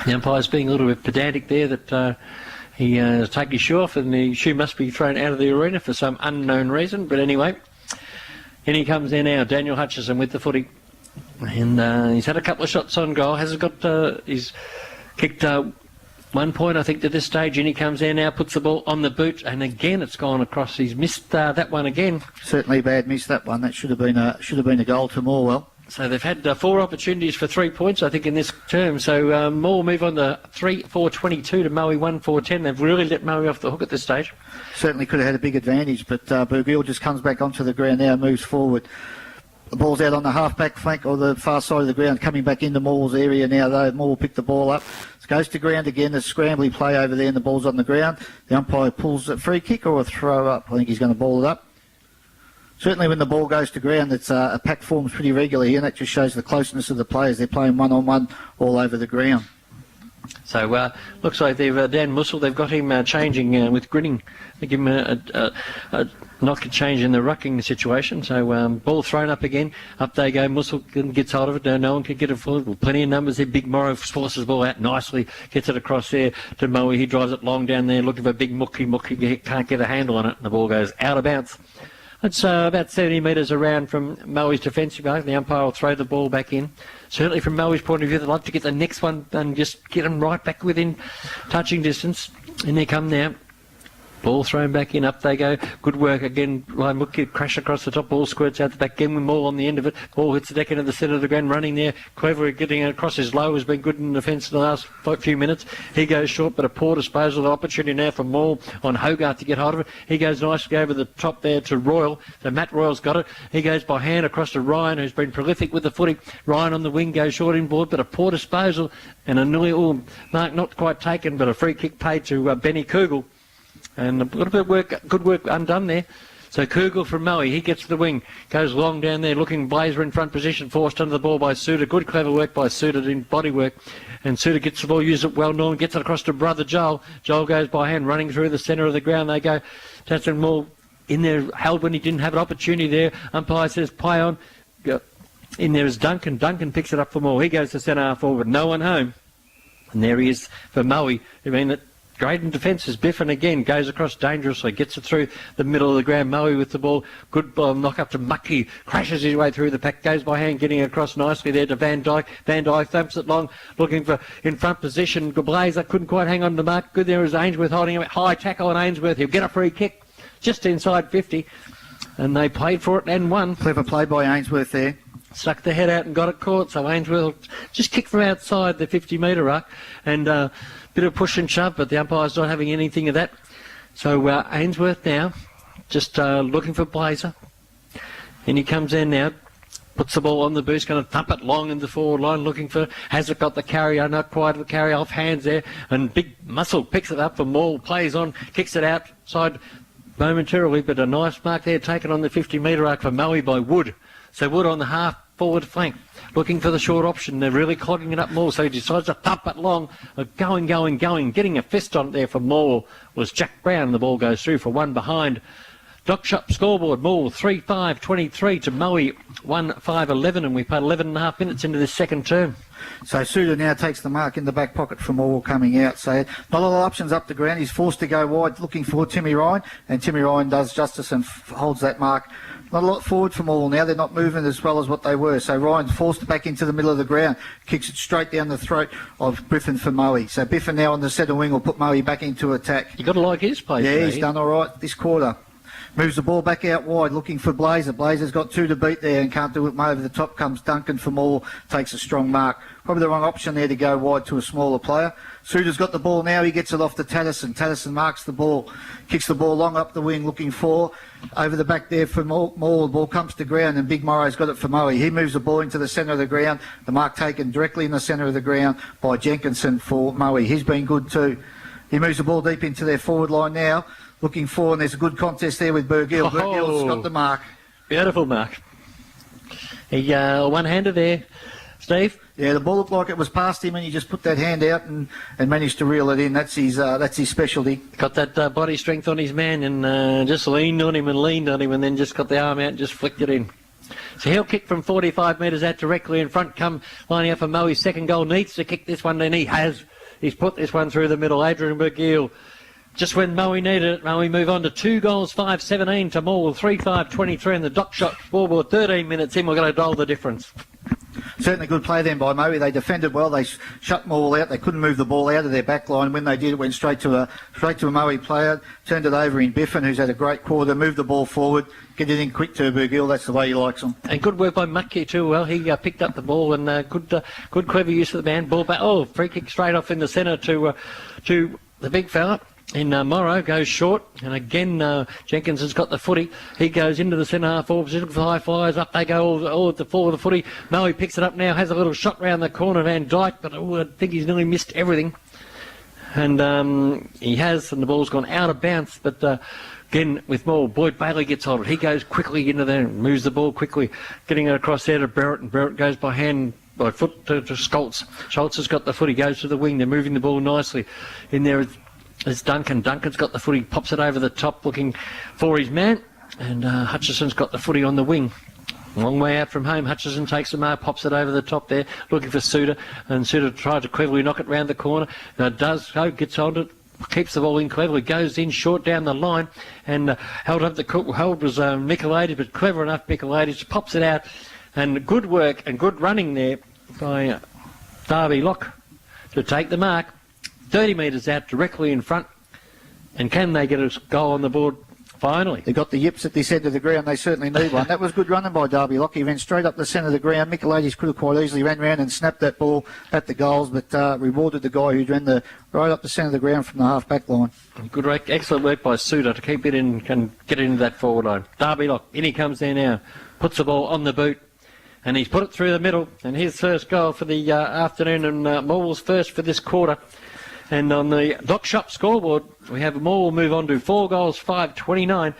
the umpire's being a little bit pedantic there that he take his shoe off and the shoe must be thrown out of the arena for some unknown reason. But anyway, in he comes there now, Daniel Hutchison with the footy. And he's had a couple of shots on goal. He's kicked 1 point, I think, to this stage. In he comes there now, puts the ball on the boot, and again it's gone across. He's missed that one again. Certainly bad miss, that one. That should have been a goal to Morwell. So they've had 4 opportunities for 3 points, I think, in this term. So Morwell move on to 3-4-22 to Moe 1-4-10. They've really let Moe off the hook at this stage. Certainly could have had a big advantage, but Burgill just comes back onto the ground now, moves forward. The ball's out on the half-back flank or the far side of the ground, coming back into Morwell's area now, though. Morwell picked the ball up. It goes to ground again. There's scrambly play over there and the ball's on the ground. The umpire pulls a free kick or a throw up. I think he's going to ball it up. Certainly when the ball goes to ground, it's a pack forms pretty regularly, and that just shows the closeness of the players. They're playing one-on-one all over the ground. So looks like they've Dan Mussel, they've got him changing with Grinning. They give him a knock change in the rucking situation. So ball thrown up again. Up they go. Mussel gets hold of it. No one can get it forward. Well, plenty of numbers there. Big Morrow forces the ball out nicely. Gets it across there to Moe. He drives it long down there looking for big Mookie. He can't get a handle on it. And the ball goes out of bounds. It's about 70 metres around from Moe's defensive arc. The umpire will throw the ball back in. Certainly from Moe's point of view, they'd like to get the next one and just get them right back within touching distance. And they come now. Ball thrown back in, up they go. Good work again. Ryan Mookie crash across the top. Ball squirts out the back. Again with Morwell on the end of it. Ball hits the deck into the centre of the ground, running there. Clever getting across his low has been good in defence in the last few minutes. He goes short, but a poor disposal. The opportunity now for Morwell on Hogarth to get hold of it. He goes nicely over the top there to Royal. So Matt Royal's got it. He goes by hand across to Ryan, who's been prolific with the footy. Ryan on the wing goes short inboard, but a poor disposal and a mark not quite taken, but a free kick paid to Benny Kugel. And a little bit of work, good work undone there. So Kugel from Moe, he gets to the wing, goes long down there, looking Blazer in front position, forced under the ball by Suter. Good clever work by Suter in body work. And Suter gets the ball, uses it well. Norman gets it across to brother Joel. Joel goes by hand, running through the centre of the ground. They go, Tatson Moore in there, held when he didn't have an opportunity there. Umpire says, play on. In there is Duncan. Duncan picks it up for Moore. He goes to centre half forward, no one home. And there he is for Moe. I mean, that great in defence is Biffin again, goes across dangerously, gets it through the middle of the ground. Moe with the ball, good knock up to Mucky, crashes his way through the pack, goes by hand, getting across nicely there to Van Dyke. Van Dyke thumps it long, looking for in front position. Blazer couldn't quite hang on to the mark. Good there is Ainsworth holding him. High tackle on Ainsworth. He'll get a free kick just inside 50. And they played for it and won. Clever play by Ainsworth there. Stuck the head out and got it caught. So Ainsworth just kicked from outside the 50-metre arc. And bit of push and shove, but the umpire's not having anything of that. So Ainsworth now just looking for Blazer. And he comes in now, puts the ball on the boost, going to thump it long in the forward line, looking for, has it got the carry? Not quite the carry, off hands there. And Big Muscle picks it up for Maul, plays on, kicks it outside momentarily, but a nice mark there taken on the 50-metre arc for Moe by Wood. So Wood on the half forward flank, looking for the short option. They're really clogging it up more, so he decides to thump it long. Going. Getting a fist on it there for Morwell was Jack Brown. The ball goes through for one behind. Dock Shop scoreboard, Morwell 3-5-23 to Moe 1-5-11, and we played 11 and a half minutes into this second term. So Suter now takes the mark in the back pocket for Morwell coming out. So not a lot of options up the ground. He's forced to go wide looking for Timmy Ryan, and Timmy Ryan does justice and holds that mark. Not a lot forward from Morwell now. They're not moving as well as what they were. So Ryan's forced back into the middle of the ground, kicks it straight down the throat of Biffin for Moe. So Biffin now on the centre wing will put Moe back into attack. You got to like his play. Yeah, he's done all right this quarter. Moves the ball back out wide, looking for Blazer. Blazer's got two to beat there and can't do it. Over the top comes Duncan for Morwell, takes a strong mark. Probably the wrong option there to go wide to a smaller player. Suter's got the ball now. He gets it off to Tatterson. Tatterson marks the ball, kicks the ball long up the wing, looking for over the back there for Morwell. The ball comes to ground and Big Morrow's got it for Moe. He moves the ball into the centre of the ground. The mark taken directly in the centre of the ground by Jenkinson for Moe. He's been good too. He moves the ball deep into their forward line now. Looking for, and there's a good contest there with Burgill. Burgill's got the mark. Beautiful mark. He one-hander there, Steve. Yeah, the ball looked like it was past him, and he just put that hand out and managed to reel it in. That's his specialty. Got that body strength on his man, and just leaned on him, and then just got the arm out and just flicked it in. So he'll kick from 45 metres out directly in front, come lining up for Moe's second goal. Needs to kick this one, and he has. He's put this one through the middle. Adrian Burgill. Just when Moe needed it, Moe move on to 2 goals, 5-17 to Morwell, 3-5-23 in the Dock Shot scoreboard. 13 minutes in, we're going to dial the difference. Certainly good play then by Moe. They defended well. They shut Morwell out. They couldn't move the ball out of their back line. When they did, it went straight to a Moe player. Turned it over in Biffin, who's had a great quarter. Moved the ball forward. Get it in quick to Burgill. That's the way he likes them. And good work by Mucky too. Well, he picked up the ball and good clever use of the man. Ball back. Oh, free kick straight off in the centre to the big fella. In Morrow goes short, and again Jenkins has got the footy. He goes into the centre half forward position for the high flyers. Up they go all at the forward of the footy. Moe picks it up now, has a little shot round the corner. Van Dyke, but I think he's nearly missed everything. And he has, and the ball's gone out of bounds. But Again, with Morwell, Boyd Bailey gets on it. He goes quickly into there and moves the ball quickly, getting it across there to Barrett, and Barrett goes by foot to Schultz. Schultz has got the foot. He goes to the wing. They're moving the ball nicely. In there is Duncan. Duncan's got the foot. He pops it over the top looking for his man. And Hutchison's got the footy on the wing. Long way out from home. Hutchison takes the mark, pops it over the top there, looking for Suter. And Suter tries to cleverly knock it round the corner. Does so, gets on it. Keeps the ball in cleverly, goes in short down the line and held up the hold was Michaelides, but clever enough Michaelides pops it out, and good work and good running there by Darby Locke to take the mark 30 metres out directly in front. And can they get a goal on the board finally? They got the yips at this end of the ground. They certainly need one. That was good running by Darby Locke. He ran straight up the centre of the ground. Michaelides could have quite easily ran round and snapped that ball at the goals, but rewarded the guy who ran right up the centre of the ground from the half-back line. Good work, excellent work by Suter to keep it in and get it into that forward line. Darby Locke, in he comes there now, puts the ball on the boot, and he's put it through the middle, and his first goal for the afternoon, and Morwell's first for this quarter. And on the Dock Shop scoreboard, we have Morwell move on to 4 goals, 5-29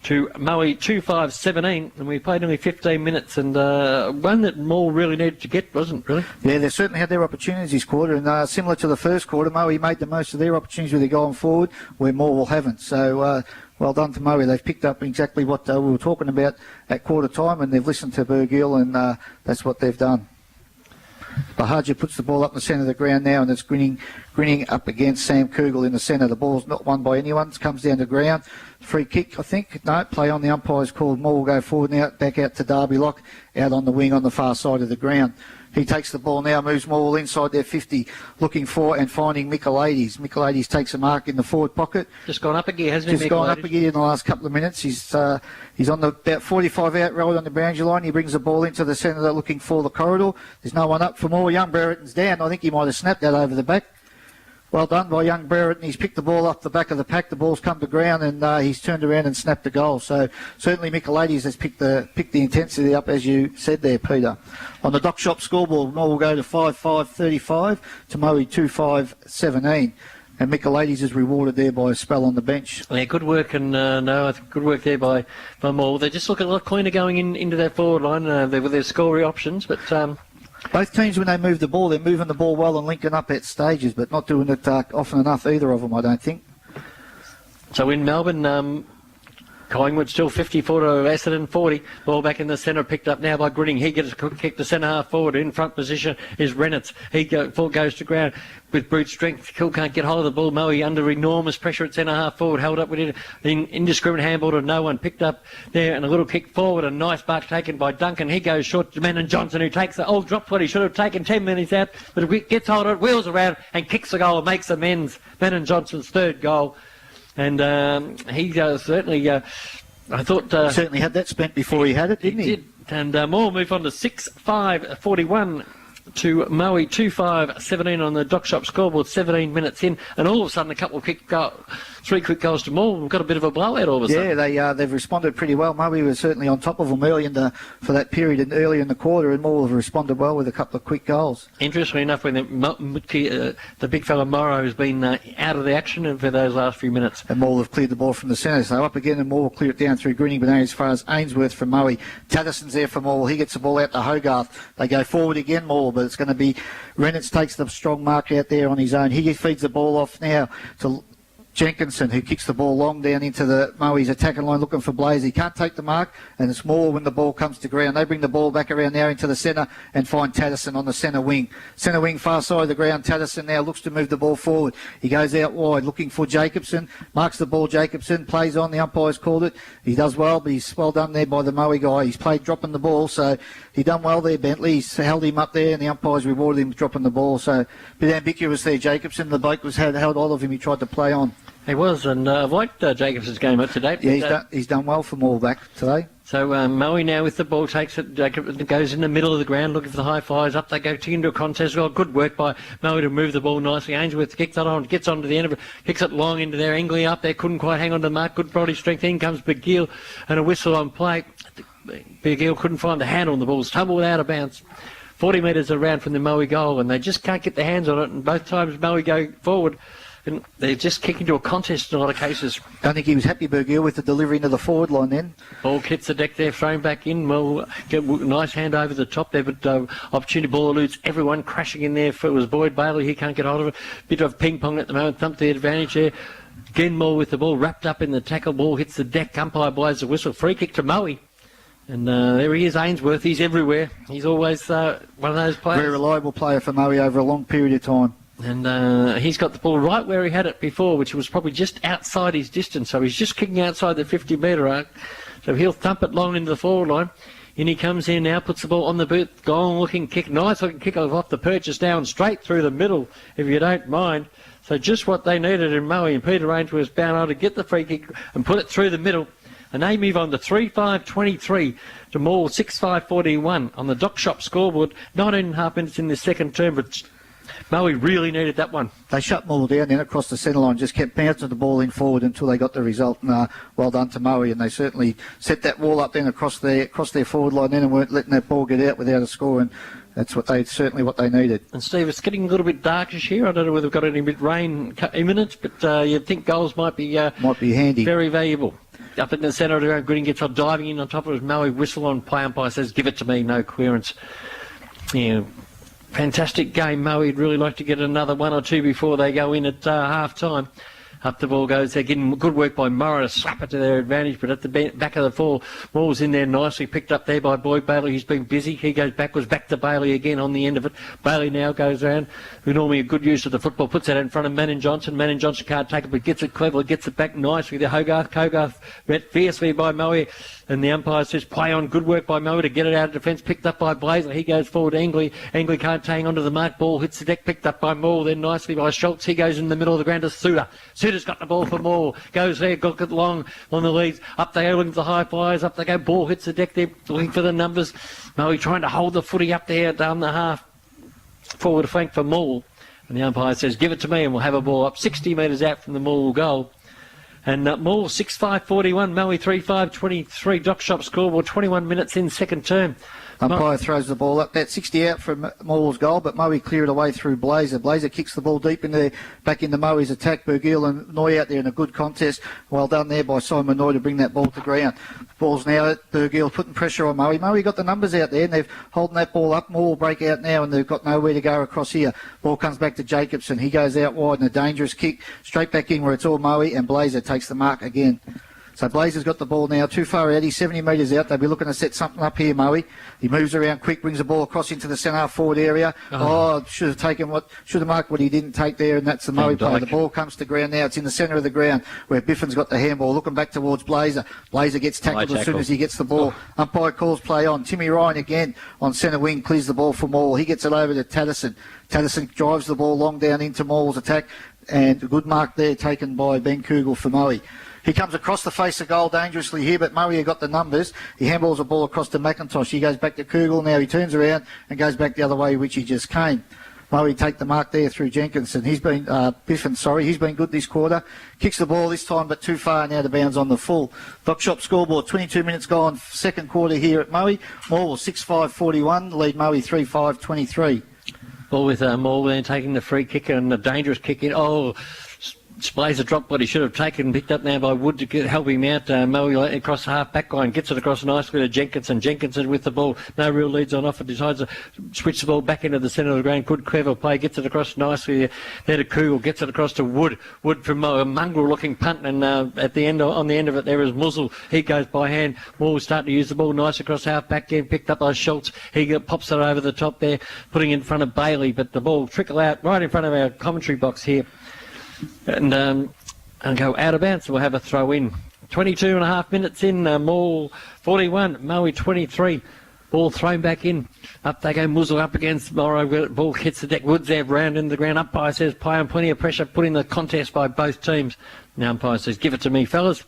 to Moe 2-5-17. And we played only 15 minutes, and one that Morwell really needed to get, wasn't really? Yeah, they certainly had their opportunities this quarter, and similar to the first quarter, Moe made the most of their opportunities with their going forward, where Morwell haven't. So well done to Moe. They've picked up exactly what we were talking about at quarter time, and they've listened to Burgill, and that's what they've done. Bahaja puts the ball up the centre of the ground now, and it's grinning up against Sam Kugel in the centre. The ball's not won by anyone. It comes down to ground. Free kick, I think. No, play on the umpire's called. More will go forward now, back out to Darby Locke, out on the wing on the far side of the ground. He takes the ball now, moves Morwell inside their 50, looking for and finding Michaelides. Michaelides takes a mark in the forward pocket. Just gone up a gear, hasn't he? Just gone up a gear in the last couple of minutes. He's on the about 45 out road on the boundary line. He brings the ball into the centre, looking for the corridor. There's no one up for more. Young Brereton's down. I think he might have snapped that over the back. Well done by young Brereton. He's picked the ball off the back of the pack. The ball's come to ground, and he's turned around and snapped the goal. So certainly Michaelides has picked the intensity up, as you said there, Peter. On the Dock Shop scoreboard, Moe will go to 5-5-35 to Moe 2-5-17. And Michaelides is rewarded there by a spell on the bench. Yeah, good work, and good work there by Morwell. They just look a lot cleaner going into that forward line with their scoring options, but. Both teams, when they move the ball, they're moving the ball well and linking up at stages, but not doing it often enough, either of them, I don't think. So in Melbourne, Collingwood still 54 to Essendon 40. Ball back in the centre, picked up now by Grinning. He gets a kick to centre half forward. In front position is Reynolds. Ball goes to ground with brute strength. Hill can't get hold of the ball. Moe under enormous pressure at centre half forward. Held up with it. Indiscriminate handball to no one. Picked up there and a little kick forward. A nice mark taken by Duncan. He goes short to Menon Johnson, who takes the drops what he should have taken 10 minutes out. But gets hold of it, wheels around and kicks the goal and makes amends. Menon Johnson's third goal. And he certainly, I thought... he certainly had that spent before he had it, didn't he? He did. And Moore moved on to 6-5-41 to Moe 2-5-17 on the Dock Shop scoreboard, 17 minutes in. And all of a sudden, a couple of three quick goals to Moore. We've got a bit of a blowout all of a sudden. Yeah, they've responded pretty well. Moe was certainly on top of them for that period and early in the quarter, and Moore have responded well with a couple of quick goals. Interestingly enough, when the big fella Morrow has been out of the action for those last few minutes. And Moore have cleared the ball from the centre, so up again, and Moore will clear it down through Greening, but now as far as Ainsworth from Moe. Tatterson's there for Moore. He gets the ball out to Hogarth. They go forward again, Moore, but it's going to be Reynolds takes the strong mark out there on his own. He feeds the ball off now to Jenkinson, who kicks the ball long down into the Moe's attacking line looking for Blaze. He can't take the mark, and it's more when the ball comes to ground. They bring the ball back around now into the centre and find Tatterson on the centre wing. Centre wing, far side of the ground. Tatterson now looks to move the ball forward. He goes out wide looking for Jacobson. Marks the ball, Jacobson. Plays on. The umpire's called it. He does well, but he's well done there by the Moe guy. He's played dropping the ball, so he done well there, Bentley. He's held him up there, and the umpire's rewarded him with dropping the ball. So a bit ambiguous there, Jacobson. The bloke held all of him. He tried to play on. He was, and I've liked Jacobson's game up to date. Yeah, he's done well for Morwell back today. So Moe now with the ball takes it. Jacob goes in the middle of the ground looking for the high flyers. Up they go into a contest. Well, good work by Moe to move the ball nicely. Ainsworth kicks it on, gets onto the end of it, kicks it long into there. Engley up there, couldn't quite hang on to the mark. Good body strength. In comes Begill and a whistle on play. Begill couldn't find the handle on the ball. Tumbled out of bounds. 40 metres around from the Moe goal, and they just can't get their hands on it. And both times Moe go forward, And they're just kicking to a contest in a lot of cases. Don't think he was happy, Bergill, with the delivery into the forward line then. Ball hits the deck there, thrown back in. Well, get a nice hand over the top there, but opportunity ball eludes everyone, crashing in there. If it was Boyd Bailey, he can't get hold of it. Bit of ping pong at the moment, thumped the advantage there. Again, Moore with the ball wrapped up in the tackle. Ball hits the deck. Umpire blows the whistle. Free kick to Moe. And there he is, Ainsworth. He's everywhere. He's always one of those players. Very reliable player for Moe over a long period of time. And he's got the ball right where he had it before, which was probably just outside his distance. So he's just kicking outside the 50-metre arc. So he'll thump it long into the forward line. In he comes in now, puts the ball on the boot. Long-looking kick. Nice-looking kick off the purchase down straight through the middle, if you don't mind. So just what they needed in Moe. And Peter Range was bound on to get the free kick and put it through the middle. And they move on to 3-5-23 to Morwell 6-5-41 on the Dock Shop scoreboard. 19.5 minutes in the second term, but Moe really needed that one. They shut Morwell down then across the centre line, just kept bouncing the ball in forward until they got the result. And well done to Moe, and they certainly set that wall up then across their forward line then and weren't letting that ball get out without a score. And that's what they needed. And Steve, it's getting a little bit darkish here. I don't know whether we've got any bit rain imminent, but you'd think goals might be handy, very valuable. Up in the centre of the ground, Gooding gets on diving in on top of his Moe, whistle on, play umpire says, give it to me, no clearance. Yeah, fantastic game, Moe. He'd really like to get another one or two before they go in at half time. Up the ball goes. They're getting good work by Morrow to slap it to their advantage, but at the back of the four, Ball's in there nicely, picked up there by Boyd Bailey. He's been busy. He goes backwards, back to Bailey again on the end of it. Bailey now goes around, who normally a good use of the football, puts that in front of Manning Johnson. Manning Johnson can't take it, but gets it cleverly, gets it back nicely. The Hogarth met fiercely by Moe, and the umpire says play on. Good work by Moe to get it out of defence, picked up by Blazer. He goes forward to Angley. Angley can't hang onto the mark. Ball hits the deck, picked up by Moore, then nicely by Schultz. He goes in the middle of the ground to Suter. Suter's got the ball for Moore. Goes there, got it long on the leads. Up they go, looking for the high flyers. Up they go. Ball hits the deck there, looking for the numbers. Moe trying to hold the footy up there down the half. Forward flank for Moore. And the umpire says, give it to me, and we'll have a ball up 60 metres out from the Moore goal. And Moore 6-5-41, Moe 3-5-23. Dock Shop scoreboard, 21 minutes in second term. Umpire throws the ball up. That's 60 out from Morwell's goal, but Moe cleared away through Blazer. Blazer kicks the ball deep in there, back into Moe's attack. Bergill and Noy out there in a good contest. Well done there by Simon Noy to bring that ball to ground. Ball's now at Bergill, putting pressure on Moe. Moe got the numbers out there, and they're holding that ball up. Morwell break out now, and they've got nowhere to go across here. Ball comes back to Jacobson. He goes out wide, and a dangerous kick straight back in where it's all Moe, and Blazer takes the mark again. So Blazer's got the ball now too far out. He's 70 metres out. They'll be looking to set something up here, Moe. He moves around quick, brings the ball across into the centre forward area. Should have marked what he didn't take there, and that's the Moe play. The ball comes to ground now. It's in the centre of the ground where Biffin's got the handball. Looking back towards Blazer. Blazer gets tackled as soon as he gets the ball. Umpire calls play on. Timmy Ryan again on centre wing, clears the ball for Morwell. He gets it over to Taddison. Taddison drives the ball long down into Morwell's attack, and a good mark there taken by Ben Kugel for Moe. He comes across the face of goal dangerously here, but Moe got the numbers. He handballs the ball across to McIntosh. He goes back to Kugel. Now he turns around and goes back the other way, which he just came. Moe take the mark there through Jenkinson. He's been, he's been good this quarter. Kicks the ball this time, but too far now to bounds on the full. Dock Shop scoreboard, 22 minutes gone, second quarter here at Moe. Morwell 6-5-41, lead Moe 3-5-23. Ball with Morwell then taking the free kick and a dangerous kick in. Blazer dropped what he should have taken, picked up now by Wood to help him out. Moe across the half-back line, gets it across nicely to Jenkinson. Jenkinson with the ball, no real leads on offer, decides to switch the ball back into the centre of the ground. Good, clever play, gets it across nicely there to Kugel, gets it across to Wood. Wood from a mongrel-looking punt, and on the end of it there is Muzzle. He goes by hand. Moore starting to use the ball nice across half-back end, picked up by Schultz. He pops it over the top there, putting it in front of Bailey, but the ball trickle out right in front of our commentary box here. And go out of bounds, so we'll have a throw in. 22.5 minutes in, Morwell 41, Moe 23. Ball thrown back in. Up they go, Muzzle up against Morrow. Ball hits the deck. Woods there, round in the ground. Umpire says play on, plenty of pressure put in the contest by both teams. The umpire says give it to me, fellas.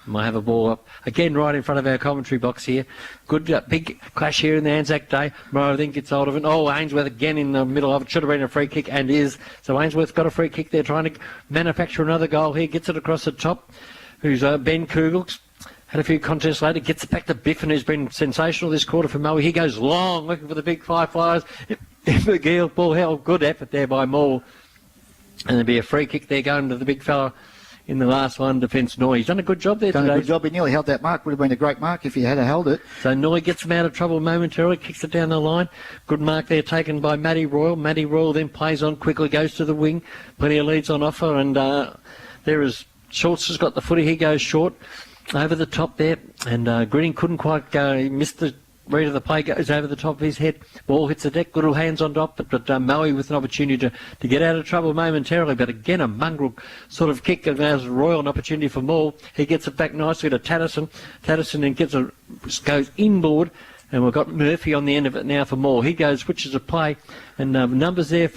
Might have a ball up again right in front of our commentary box here. Good big clash here in the Anzac Day. Morrow then gets hold of it. Ainsworth again in the middle of it. Should have been a free kick and is. So Ainsworth's got a free kick there, trying to manufacture another goal here. Gets it across the top. Who's Ben Kugel. Had a few contests later. Gets it back to Biffin, who's been sensational this quarter for Moe. He goes long, looking for the big five flyers. McGill, ball held. Good effort there by Moore. And there'll be a free kick there going to the big fella in the last line defence, Noy. He's done a good job there Done today. a good job. He nearly held that mark. Would have been a great mark if he had held it. So Noy gets him out of trouble momentarily, kicks it down the line. Good mark there taken by Matty Royal. Matty Royal then plays on quickly, goes to the wing. Plenty of leads on offer, and there is Schultz has got the footy. He goes short over the top there, and Greening couldn't quite go. He missed the read of the play, goes over the top of his head. Ball hits the deck, little hands on top, but Moe with an opportunity to get out of trouble momentarily. But again, a mongrel sort of kick, and as Royal an opportunity for Morwell. He gets it back nicely to Tatterson. Tatterson then goes inboard. And we've got Murphy on the end of it now for Moore. He goes, switches a play, and numbers there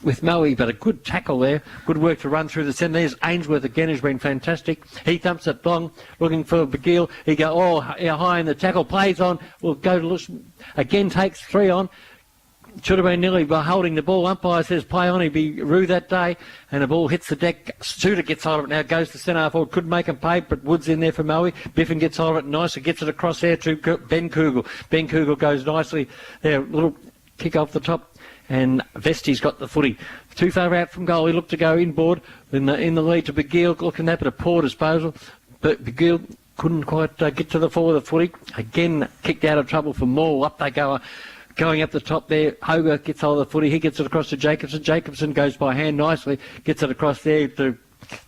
with Moe, but a good tackle there. Good work to run through the centre. There's Ainsworth again, who's been fantastic. He thumps it long, looking for Begill. He goes, high in the tackle, plays on, will go to look, again takes 3 on. Should have been nearly by holding the ball. Umpire says play on. He'd be Rue that day. And the ball hits the deck. Suter gets hold of it now. Goes to centre half forward. Couldn't make him pay, but Wood's in there for Moe. Biffin gets hold of it nicely. Gets it across there to Ben Kugel. Ben Kugel goes nicely there. Little kick off the top. And Vesti's got the footy. Too far out from goal. He looked to go inboard. In the lead to Begill. Looking at it, but a poor disposal. But Begill couldn't quite get to the forward of the footy. Again, kicked out of trouble for Moore. Up they go. Going up the top there, Hogarth gets hold of the footy. He gets it across to Jacobson. Jacobson goes by hand nicely. Gets it across there to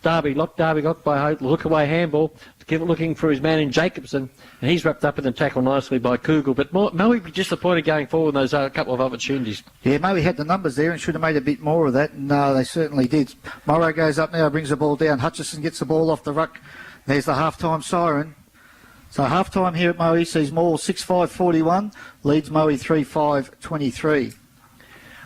Darby. Darby got by Hope. Look away handball. Looking for his man in Jacobson. And he's wrapped up in the tackle nicely by Kugel. But Moe would be disappointed going forward in those couple of opportunities. Yeah, Moe had the numbers there and should have made a bit more of that. And they certainly did. Morrow goes up now, brings the ball down. Hutchison gets the ball off the ruck. There's the half-time siren. So half-time here at Moe sees Morwell 6-5-41, leads Moe 3-5-23.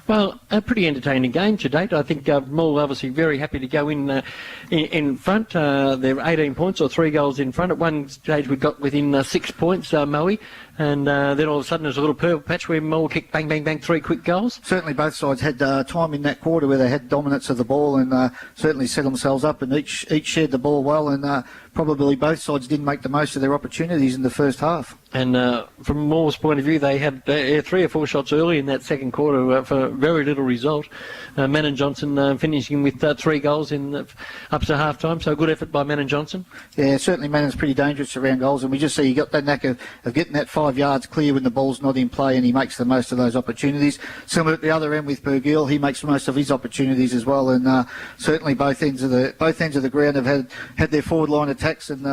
Well, a pretty entertaining game to date. I think Morwell obviously very happy to go in front. They're 18 points or 3 goals in front. At one stage we got within 6 points, Moe, and then all of a sudden there's a little purple patch where Morwell kicked bang, bang, bang, 3 quick goals. Certainly both sides had time in that quarter where they had dominance of the ball and certainly set themselves up, and each shared the ball well, and probably both sides didn't make the most of their opportunities in the first half. And from Morwell's point of view, they had 3 or 4 shots early in that second quarter for very little result. Mannon Johnson finishing with 3 goals up to half time, so good effort by Mannon Johnson. Yeah, certainly Mannon's pretty dangerous around goals, and we just see he got that knack of getting that 5 yards clear when the ball's not in play, and he makes the most of those opportunities. Similar at the other end with Bergill, he makes the most of his opportunities as well, and certainly both ends of the ground have had their forward line attacks, and